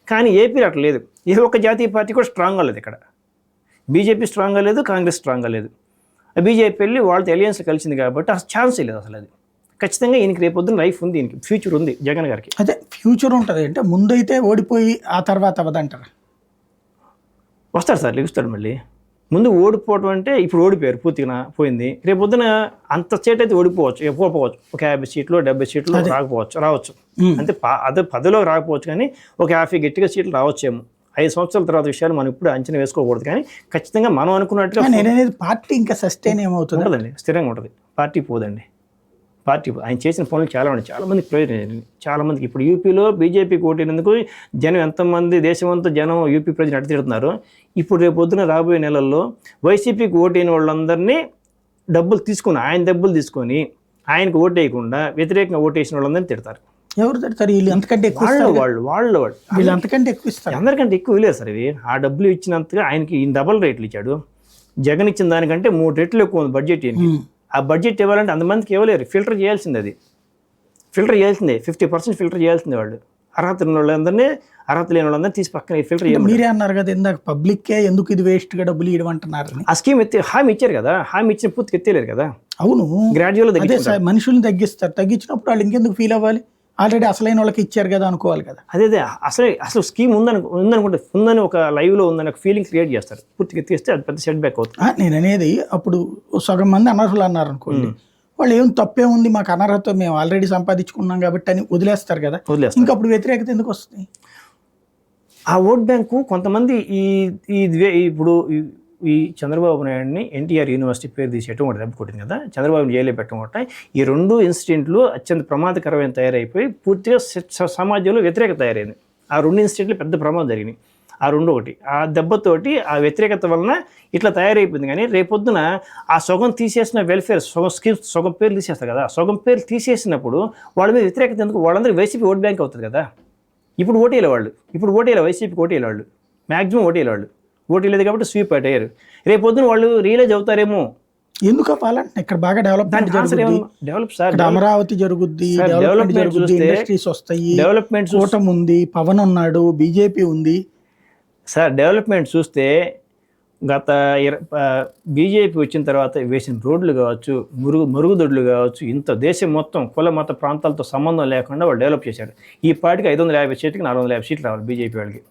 కానీ ఏపీలో అట్లా లేదు. ఏ ఒక్క జాతీయ పార్టీ కూడా స్ట్రాంగ్గా లేదు. ఇక్కడ బీజేపీ స్ట్రాంగ్గా లేదు, కాంగ్రెస్ స్ట్రాంగ్గా లేదు. బీజేపీ వెళ్ళి వాళ్ళతో అలయన్స్ కలిసింది కాబట్టి అసలు ఛాన్సే లేదు అసలు. అది ఖచ్చితంగా ఈయనకి రేపొద్దున లైఫ్ ఉంది, ఈయనకి ఫ్యూచర్ ఉంది జగన్ గారికి. అదే ఫ్యూచర్ ఉంటుంది అంటే ముందైతే ఓడిపోయి ఆ తర్వాత అవ్వదంటారా? వస్తాడు సార్, లెగుస్తాడు మళ్ళీ. ముందు ఓడిపోవడం అంటే ఇప్పుడు ఓడిపోయారు, పూర్తిగా పోయింది. రేపొద్దున అంత సీట్ అయితే ఓడిపోవచ్చు, ఎక్కువపోవచ్చు. ఒక 50 సీట్లు 70 సీట్లు రావచ్చు. అంటే అదే 10లో రాకపోవచ్చు, కానీ ఒక 50 గట్టిగా సీట్లు రావచ్చేమో. 5 సంవత్సరాల తర్వాత విషయాలు మనం ఇప్పుడు అంచనా వేసుకోకూడదు. కానీ ఖచ్చితంగా మనం అనుకున్నట్టుగా పార్టీ ఇంకా సస్టైన్ ఏమవుతుంది, స్థిరంగా ఉంటుంది. పార్టీ పోదండి. ఆయన చేసిన పనులు చాలా ఉన్నాయి, చాలామందికి ప్రయోజనం, చాలామందికి. ఇప్పుడు యూపీలో బీజేపీకి ఓటేందుకు జనం ఎంతమంది, దేశమంతా జనం యూపీ ప్రజలు అడ్డుతిడుతున్నారు. ఇప్పుడు రేపు పొద్దున రాబోయే నెలల్లో వైసీపీకి ఓటైన వాళ్ళందరినీ ఆయన డబ్బులు తీసుకొని ఆయనకు ఓటేయకుండా వ్యతిరేకంగా ఓటేసిన వాళ్ళందరినీ తిడతారు. ఎవరు తిడతారు? వీళ్ళు అంతకంటే ఎక్కువ వాళ్ళు వీళ్ళు అంతకంటే ఎక్కువ ఇస్తారు. అందరికంటే ఎక్కువ ఇవ్వలేదు సార్ ఇవి. ఆ డబ్బులు ఇచ్చినంతగా ఆయనకి డబల్ రేట్లు ఇచ్చాడు. జగన్ ఇచ్చిన దానికంటే 3 రెట్లు ఎక్కువ ఉంది బడ్జెట్. ఆ బడ్జెట్ ఇవ్వాలంటే అంతమందికి ఇవ్వలేరు. ఫిల్టర్ చేయాల్సింది, అది ఫిల్టర్ చేయాల్సిందే. 50% ఫిల్టర్ చేయాల్సిందే. వాళ్ళు అర్హత ఉన్న వాళ్ళందరినీ, అర్హత లేని వాళ్ళందరినీ తీసి పక్కన ఫిల్టర్ చేయాలి. మీరే అన్నారు కదా ఇందాక, పబ్లిక్కే ఎందుకు ఇది వేస్ట్గా డబ్బులు ఇవ్వమంటున్నారు. ఆ స్కీమ్ హామీ ఇచ్చారు కదా, హామీ ఇచ్చిన పూర్తికి ఎత్తలేరు కదా. అవును, గ్రాడ్యువల్ మనుషుల్ని తగ్గిస్తారు. తగ్గించినప్పుడు వాళ్ళు ఇంకెందుకు ఫీల్ అవ్వాలి? ఆల్రెడీ అసలైన వాళ్ళకి ఇచ్చారు కదా అనుకోవాలి కదా. అదే అసలు స్కీమ్ ఉందని ఒక లైవ్లో ఉందని ఒక ఫీలింగ్ క్రియేట్ చేస్తారు. పూర్తిగా ఎత్తేస్తే అది పెద్ద సెట్ బ్యాక్ అవుతుంది. నేను అనేది అప్పుడు సగం మంది అనర్హులు అన్నారు అనుకోండి, వాళ్ళు ఏం తప్పే ఉంది, మాకు అనర్హత మేము ఆల్రెడీ సంపాదించుకున్నాం కాబట్టి అని వదిలేస్తారు కదా. ఇంకా అప్పుడు వ్యతిరేకత ఎందుకు వస్తుంది? ఆ ఓట్ బ్యాంకు కొంతమంది ఇప్పుడు ఈ చంద్రబాబు నాయుడిని ఎన్టీఆర్ యూనివర్సిటీ పేరు తీసేయటం ఒకటి దెబ్బ కొట్టింది కదా, చంద్రబాబుని జైలు పెట్టడం ఒకటి. ఈ 2 ఇన్సిడెంట్లు అత్యంత ప్రమాదకరమైన తయారైపోయి పూర్తిగా సమాజంలో వ్యతిరేకత తయారైంది. ఆ 2 ఇన్సిడెంట్లు పెద్ద ప్రమాదం జరిగినాయి. ఆ 2 ఒకటి, ఆ దెబ్బతోటి ఆ వ్యతిరేకత వలన ఇట్లా తయారైపోయింది. కానీ రేపొద్దున ఆ సగం తీసేసిన వెల్ఫేర్ స్కీమ్స్ సగం పేర్లు తీసేస్తారు కదా. సగం పేర్లు తీసేసినప్పుడు వాళ్ళ మీద వ్యతిరేకత ఎందుకు? వాళ్ళందరూ వైసీపీ ఓట్ బ్యాంక్ అవుతుంది కదా. ఇప్పుడు ఓటేయాలి వాళ్ళు, వైసీపీకి ఓటేయాలి వాళ్ళు, మ్యాక్సిమం ఓటేయాలి వాళ్ళు. ఓటేయలేదు కాబట్టి స్వీప్ అయ్యారు. రేపొద్దున వాళ్ళు రియలైజ్ అవుతారేమో. ఎందుకు అవ్వాలంటే ఇక్కడ బాగా డెవలప్ సార్, అమరావతి జరుగుద్ది, ఇండస్ట్రీస్ వస్తాయి, డెవలప్మెంట్ కూటమి ఉంది, పవన్ ఉన్నాడు, బీజేపీ ఉంది సార్. డెవలప్మెంట్ చూస్తే గత బీజేపీ వచ్చిన తర్వాత వేసిన రోడ్లు కావచ్చు, మరుగుదొడ్లు కావచ్చు, ఇంత దేశం మొత్తం కుల మత ప్రాంతాలతో సంబంధం లేకుండా వాళ్ళు డెవలప్ చేశారు. ఈ పార్టీకి 550 సీట్లకి 450 సీట్లు రావాలి బీజేపీ వాళ్ళకి.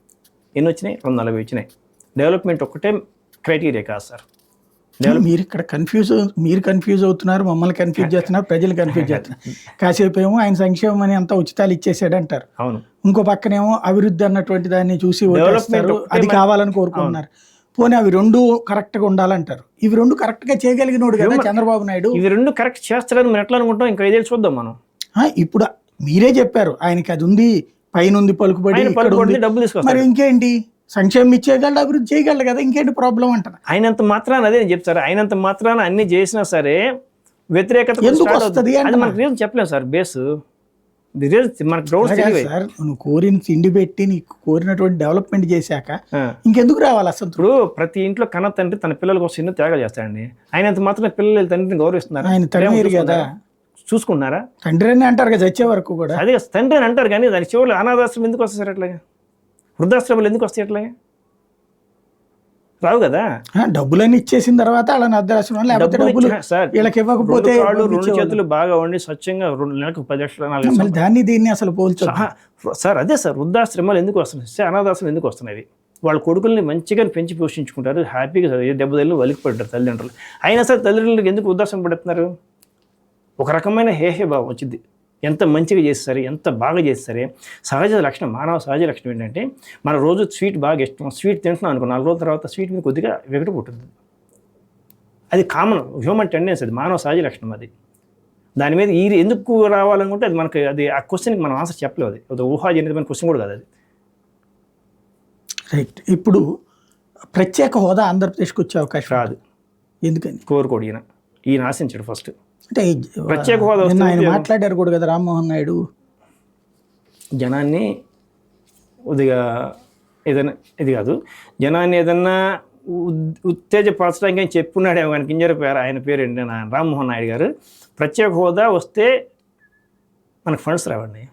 ఎన్ని వచ్చినాయి? 240 వచ్చినాయి. డెవలప్మెంట్ ఒక్కటే క్రైటీరియా కాదు సార్. మీరు ఇక్కడ మీరు కన్ఫ్యూజ్ అవుతున్నారు, మమ్మల్ని కన్ఫ్యూజ్ చేస్తున్నారు, ప్రజలు కన్ఫ్యూజ్ చేస్తున్నారు. కాసేపు ఏమో ఆయన సంక్షేమం అని అంతా ఉచితాలు ఇచ్చేసాడు అంటారు. అవును. ఇంకో పక్కనేమో అభివృద్ధి అన్నటువంటి దాన్ని చూసి ఓటేస్తారు, అది కావాలని కోరుకుంటున్నారు. పోనీ అవి 2 కరెక్ట్గా ఉండాలంటారు. ఇవి 2 కరెక్ట్గా చేయగలిగినోడు కదా చంద్రబాబు నాయుడు. ఇవి 2 కరెక్ట్ చేస్తారని మనం ఎట్లా అనుకుంటాం? ఇంకా 5 ఏళ్ళు చూద్దాం మనం. ఇప్పుడు మీరే చెప్పారు ఆయనకి అది ఉంది, పైన ఉంది పలుకుబడి, డబ్బులు తీసుకొస్తారు. మరి ఇంకేంటి? సంక్షేమం ఇచ్చేయగలడు, అభివృద్ధి చేయగలడు కదా, ఇంకేంటి ప్రాబ్లం అంటారు. ఆయనంత మాత్రాన అదే నేను చెప్తారు, ఆయనంత మాత్రాన అన్ని చేసినా సరే వ్యతిరేకత ఎందుకు వస్తుంది అది మనకు రీజన్ చెప్పలేము సార్. బేస్ మనకు సార్, నువ్వు కోరిన తిండి పెట్టి నీకు కోరినటువంటి డెవలప్మెంట్ చేశాక ఇంకెందుకు రావాలి అసలు? ఇప్పుడు ప్రతి ఇంట్లో కన్న తండ్రి తన పిల్లల కోసం ఎన్నో త్యాగాలు చేస్తాడండి. ఆయనంత మాత్రం పిల్లలు తండ్రిని గౌరవిస్తున్నారు. ఆయన తండ్రి కదా, చూసుకున్నారా? తండ్రి అని అంటారు కదా చచ్చే వరకు కూడా. అదే తండ్రి అని అంటారు, కానీ దాని చివరిలో అనాథాశ్రమం ఎందుకు వస్తుంది సార్? అట్లాగా వృద్ధాశ్రమాలు ఎందుకు వస్తాయి? అట్లాగే రావు కదా. డబ్బులన్నీ ఇచ్చేసిన తర్వాత అలా అర్ధాశ్రమం, లేకపోతే డబ్బులు వీళ్ళకి ఇవ్వకపోతే 2 చేతులు బాగా ఉండి స్వచ్ఛంగా 2 నెలలకు 10 లక్షలు 4 లక్షలు దాన్ని దీన్ని అసలు పోల్చు సార్. అదే సార్, వృద్ధాశ్రమాలు ఎందుకు వస్తున్నాయి సార్? అనాథాశ్రమం ఎందుకు వస్తున్నాయి? వాళ్ళ కొడుకుల్ని మంచిగా పెంచి పోషించుకుంటారు, హ్యాపీగా దెబ్బతల్లి వలికి పడ్డారు తల్లిదండ్రులు. అయినా సరే తల్లిదండ్రులకు ఎందుకు వృద్ధాశ్రమం పడుతున్నారు? ఒక రకమైన హేహే భావం వచ్చింది. ఎంత మంచిగా చేస్తారు, ఎంత బాగా చేస్తారే. సహజ లక్షణం, మానవ సహజ లక్షణం ఏంటంటే, మన రోజు స్వీట్ బాగా ఇష్టం, స్వీట్ తింటున్నాం అనుకో, 4 రోజుల తర్వాత స్వీట్ మీద కొద్దిగా వెగటు పుట్టింది. అది కామన్ హ్యూమన్ టెండెన్సీ, అది మానవ సహజ లక్షణం. అది దాని మీద ఎందుకు రావాలనుకుంటే అది మనకి అది ఆ క్వశ్చన్కి మనం ఆన్సర్ చెప్పలేదు. అది ఊహాజనితమైన క్వశ్చన్ కూడా కాదు అది. రైట్. ఇప్పుడు ప్రత్యేక హోదా ఆంధ్రప్రదేశ్కి వచ్చే అవకాశం రాదు. ఎందుకని? కోరుకోడు ఈయన ఆశించాడు ఫస్ట్. అంటే ప్రత్యేక హోదా ఆయన మాట్లాడారు కూడా కదా రామ్మోహన్ నాయుడు, జనాన్ని కొద్దిగా ఏదైనా ఇది కాదు, జనాన్ని ఏదన్నా ఉత్తేజపరచడానికి చెప్పున్నాడు. ఆయన కింజర పేరు, ఆయన పేరు ఏంటి, రామ్మోహన్ నాయుడు గారు. ప్రత్యేక హోదా వస్తే మనకు ఫండ్స్ రావండి,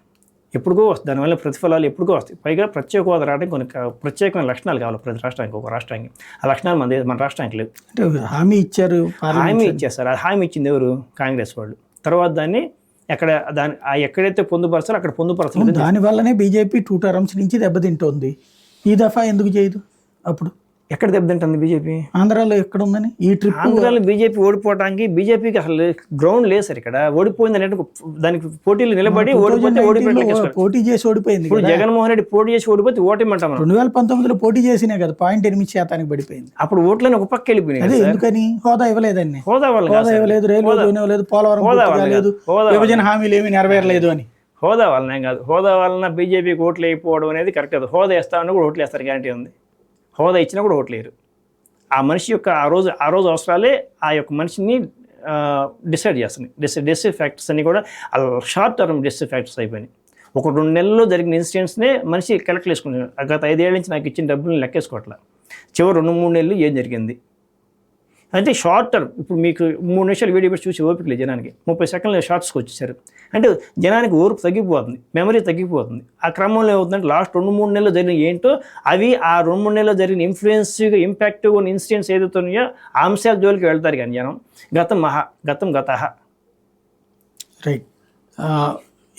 ఎప్పుడుకో వస్తుంది. దానివల్ల ప్రతిఫలాలు ఎప్పుడుకో వస్తాయి. పైగా ప్రత్యేక హోదా రావడానికి కొన్ని ప్రత్యేకమైన లక్షణాలు కావాలి ప్రతి రాష్ట్రానికి, ఒక రాష్ట్రానికి. ఆ లక్షణాలు మన రాష్ట్రానికి లేవు. హామీ ఇచ్చారు, ఇచ్చేస్తారు. అది హామీ ఇచ్చింది ఎవరు? కాంగ్రెస్ వాళ్ళు. తర్వాత దాన్ని ఎక్కడైతే పొందుపరచాలో అక్కడ పొందుపరచాలి. దానివల్లనే బీజేపీ 2 టర్మ్స్ నుంచి దెబ్బతింటోంది. ఈ దఫా ఎందుకు చేయదు? అప్పుడు ఎక్కడ దెబ్బతింటుంది బీజేపీ? ఆంధ్రాలో ఎక్కడ ఉందని ఈ ట్రిప్ ఆంధ్రాలో బీజేపీ ఓడిపోవడానికి బీజేపీకి అసలు గ్రౌండ్ లేదు సార్. ఇక్కడ ఓడిపోయింది అంటే దానికి పోటీలు నిలబడి ఓడిపోతే ఓడిపోయి పోటీ చేసి ఓడిపోయింది. ఇప్పుడు జగన్మోహన్ రెడ్డి పోటీ చేసి ఓడిపోతే ఓటేమంటాం మనం. 2019లో పోటీ చేసినే కదా 0.8% పడిపోయింది. అప్పుడు ఓట్లని ఒక పక్క వెళ్ళిపోయినాయి. అదే ఎందుకని హోదా ఇవ్వలేదండి, హోదా హోదా ఇవ్వలేదు, రైల్వే జోన్ ఇవ్వలేదు, పోలవరం లేదు, విభజన హామీలు ఏమీ నెరవేరలేదు అని. హోదా వలన కాదు, హోదా వలన బీజేపీకి ఓట్లు అయిపోవడం అనేది కరెక్ట్ కాదు. హోదా ఇస్తామని కూడా ఓట్లు వేస్తారు, గ్యారంటీ ఉంది. హోదా ఇచ్చినా కూడా ఓట్లు వేయరు. ఆ మనిషి యొక్క ఆ రోజు అవసరాలే ఆ యొక్క మనిషిని డిసైడ్ చేస్తున్నాయి. డెసిసివ్ ఫ్యాక్టర్స్ అన్ని కూడా షార్ట్ టర్మ్ డెసిసివ్ ఫ్యాక్టర్స్ అయిపోయినాయి. 1-2 నెలల్లో జరిగిన ఇన్సిడెంట్స్నే మనిషి కలెక్ట్ చేసుకుంటున్నాడు. గత 5 ఏళ్ళ నుంచి నాకు ఇచ్చిన డబ్బులు లెక్కేసుకోవట్లా. చివరి 2-3 నెలలు ఏం జరిగింది అంటే షార్ట్ టర్మ్. ఇప్పుడు మీకు 3 నిమిషాలు వీడియో పెట్టి చూసి ఓపిక లేదు జనానికి. 30 సెకండ్లు షార్ట్స్కి వచ్చేసారు అంటే జనానికి ఓర్పు తగ్గిపోతుంది, మెమరీ తగ్గిపోతుంది. ఆ క్రమంలో ఏమవుతుందంటే లాస్ట్ 2-3 నెలలు జరిగిన ఏంటో అవి ఆ 2-3 నెలల్లో జరిగిన ఇన్ఫ్లుయెన్స్గా ఇంపాక్ట్గా ఉన్న ఇన్సిడెంట్స్ ఏదైతే ఉన్నాయో ఆ అంశాల జోలికి వెళ్తారు కానీ జనం. గతం గత రైట్.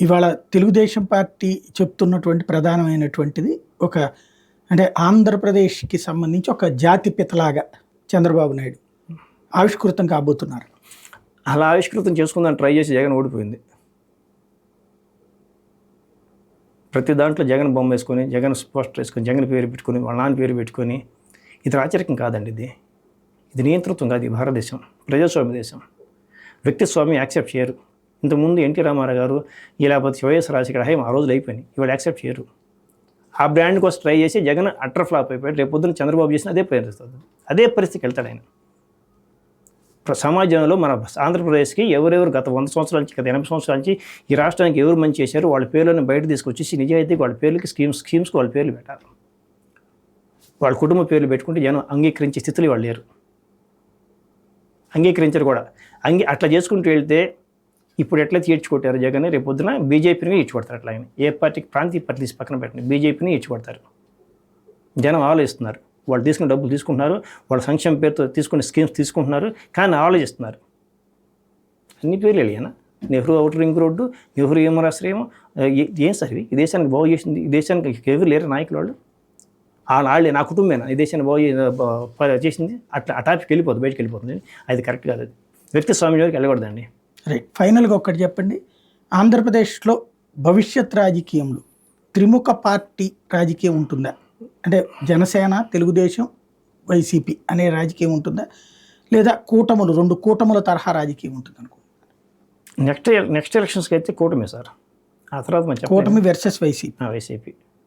ఇవాళ తెలుగుదేశం పార్టీ చెప్తున్నటువంటి ప్రధానమైనటువంటిది అంటే ఆంధ్రప్రదేశ్కి సంబంధించి ఒక జాతిపితలాగా చంద్రబాబు నాయుడు ఆవిష్కృతం కాబోతున్నారు. అలా ఆవిష్కృతం చేసుకుందని ట్రై చేసి జగన్ ఓడిపోయింది. ప్రతి దాంట్లో జగన్ బొమ్మ వేసుకొని, జగన్ పోస్టర్ వేసుకొని, జగన్ పేరు పెట్టుకొని, వాళ్ళ నాన్న పేరు పెట్టుకొని, ఇది రాచరికం కాదండి. ఇది నియంతృత్వం కాదు. ఇది భారతదేశం, ప్రజాస్వామ్య దేశం. వ్యక్తిస్వామ్యం యాక్సెప్ట్ చేయరు. ఇంతకుముందు ఎన్టీ రామారావు గారు లేకపోతే వైఎస్ రాజశేఖర ఆ రోజులు అయిపోయినాయి. ఇవాళ యాక్సెప్ట్ చేయరు. ఆ బ్రాండ్ కోసం ట్రై చేసి జగన్ అట్టర్ ఫ్లాప్ అయిపోయాడు. రేపు పొద్దున్న చంద్రబాబు చేసిన అదే పరిస్థితికి వెళ్తాడు ఆయన. సమాజంలో మన ఆంధ్రప్రదేశ్కి ఎవరెవరు గత 100 సంవత్సరాల నుంచి, గత 80 సంవత్సరాల నుంచి ఈ రాష్ట్రానికి ఎవరు మంచి చేశారు వాళ్ళ పేర్లను బయట తీసుకొచ్చేసి నిజాయితీకి వాళ్ళ పేర్లకి స్కీమ్స్కి వాళ్ళ పేర్లు పెట్టాలి. వాళ్ళ కుటుంబ పేర్లు పెట్టుకుంటే జనం అంగీకరించే స్థితిలో వాళ్ళు లేరు, అంగీకరించరు కూడా. అట్లా చేసుకుంటూ వెళ్తే ఇప్పుడు ఎట్లయితే ఈడ్చుకొట్టారు జగన్, రేపు పొద్దున బీజేపీని ఈడ్చుకొడతారు. అట్లా ఆయన ఏ పార్టీకి ప్రాంతీయ పార్టీ తీసి పక్కన పెట్టండి, బీజేపీని ఈడ్చుకొడతారు. జనం ఆలోచిస్తున్నారు. వాళ్ళు తీసుకున్న డబ్బులు తీసుకుంటున్నారు, వాళ్ళ సంక్షేమ పేరుతో తీసుకునే స్కీమ్స్ తీసుకుంటున్నారు, కానీ ఆలోచిస్తున్నారు. అన్ని పేర్లు వెళ్ళాయనా? Nehru outer ring road, Nehru విమానాశ్రయం, ఏం సార్ ఇవి? ఈ దేశానికి బాగు చేసింది, ఈ దేశానికి ఎవరు లేరు నాయకులు వాళ్ళు? వాళ్ళే నా కుటుంబేనా ఈ దేశాన్ని బాగు చేసింది? అట్లా ఆ టాపిక్ వెళ్ళిపోతుంది, బయటకు వెళ్ళిపోతుంది. అది కరెక్ట్ కాదు. అది వ్యక్తిస్వామ్యంలోకి వెళ్ళకూడదండి. రైట్. ఫైనల్గా ఒక్కటి చెప్పండి, ఆంధ్రప్రదేశ్లో భవిష్యత్ రాజకీయంలో త్రిముఖ పార్టీ రాజకీయం ఉంటుందా? అంటే జనసేన, తెలుగుదేశం, వైసీపీ అనే రాజకీయం ఉంటుందా, లేదా కూటములు 2 కూటముల తరహా రాజకీయం ఉంటుంది అనుకో? నెక్స్ట్ ఎలక్షన్స్కి అయితే కూటమి సార్. ఆ తర్వాత మంచి కూటమి వర్సెస్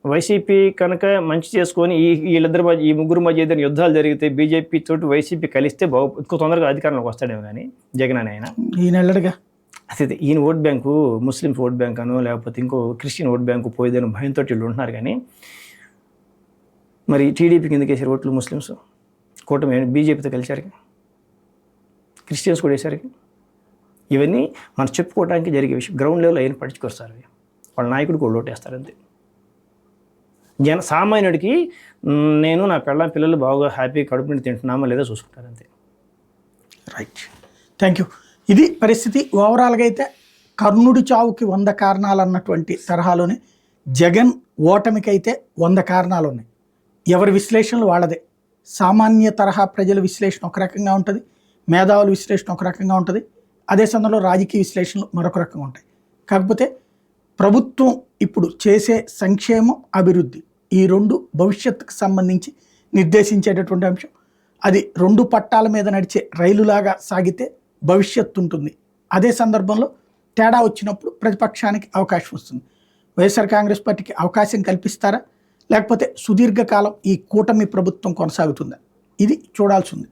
వైసీపీ కనుక మంచి చేసుకొని వీళ్ళిద్దరి మధ్య, ఈ ముగ్గురు మధ్య ఏదైనా యుద్ధాలు జరిగితే బీజేపీ తోటి వైసీపీ కలిస్తే ఇంకో తొందరగా అధికారంలోకి వస్తాడేమో. కానీ జగన్ అని ఆయన ఈయన వెళ్ళడుగా. అదే ఈయన vote bank Muslims vote bank అనో లేకపోతే ఇంకో క్రిస్టియన్ ఓట్ బ్యాంకు పోయేదని భయంతో వీళ్ళు ఉంటున్నారు. కానీ మరి టీడీపీకి ఎందుకు వేసారు ఓట్లు ముస్లిమ్స్? కూటమి బీజేపీతో కలిశారు, క్రిస్టియన్స్ కూడా వేశారు. ఇవన్నీ మనం చెప్పుకోవడానికి జరిగే విషయం. గ్రౌండ్ లెవెల్ అయిన పట్టించుకొస్తారు. వాళ్ళ నాయకుడికి ఓటు వేస్తారు అంతే. సామాన్యుడికి నేను నా పిల్లలు బాగా హ్యాపీ కడుపు నిండి తింటున్నామా లేదా చూసుకుంటారు అంతే. రైట్. Thank you. ఇది పరిస్థితి. ఓవరాల్గా అయితే కర్ణుడి చావుకి 100 కారణాలు అన్నటువంటి తరహాలోనే జగన్ ఓటమికి అయితే 100 కారణాలు ఉన్నాయి. ఎవరి విశ్లేషణలు వాళ్ళదే. సామాన్య తరహా ప్రజల విశ్లేషణ ఒక రకంగా ఉంటుంది, మేధావుల విశ్లేషణ ఒక రకంగా ఉంటుంది, అదే సమయంలో రాజకీయ విశ్లేషణలు మరొక రకంగా ఉంటాయి. కాకపోతే ప్రభుత్వం ఇప్పుడు చేసే సంక్షేమం, అభివృద్ధి ఈ 2 భవిష్యత్తుకు సంబంధించి నిర్దేశించేటటువంటి అంశం. అది 2 పట్టాల మీద నడిచే రైలులాగా సాగితే భవిష్యత్తు ఉంటుంది. అదే సందర్భంలో తేడా వచ్చినప్పుడు ప్రతిపక్షానికి అవకాశం వస్తుంది. వైఎస్ఆర్ కాంగ్రెస్ పార్టీకి అవకాశం కల్పిస్తారా, లేకపోతే సుదీర్ఘకాలం ఈ కూటమి ప్రభుత్వం కొనసాగుతుందా? ఇది చూడాల్సి ఉంది.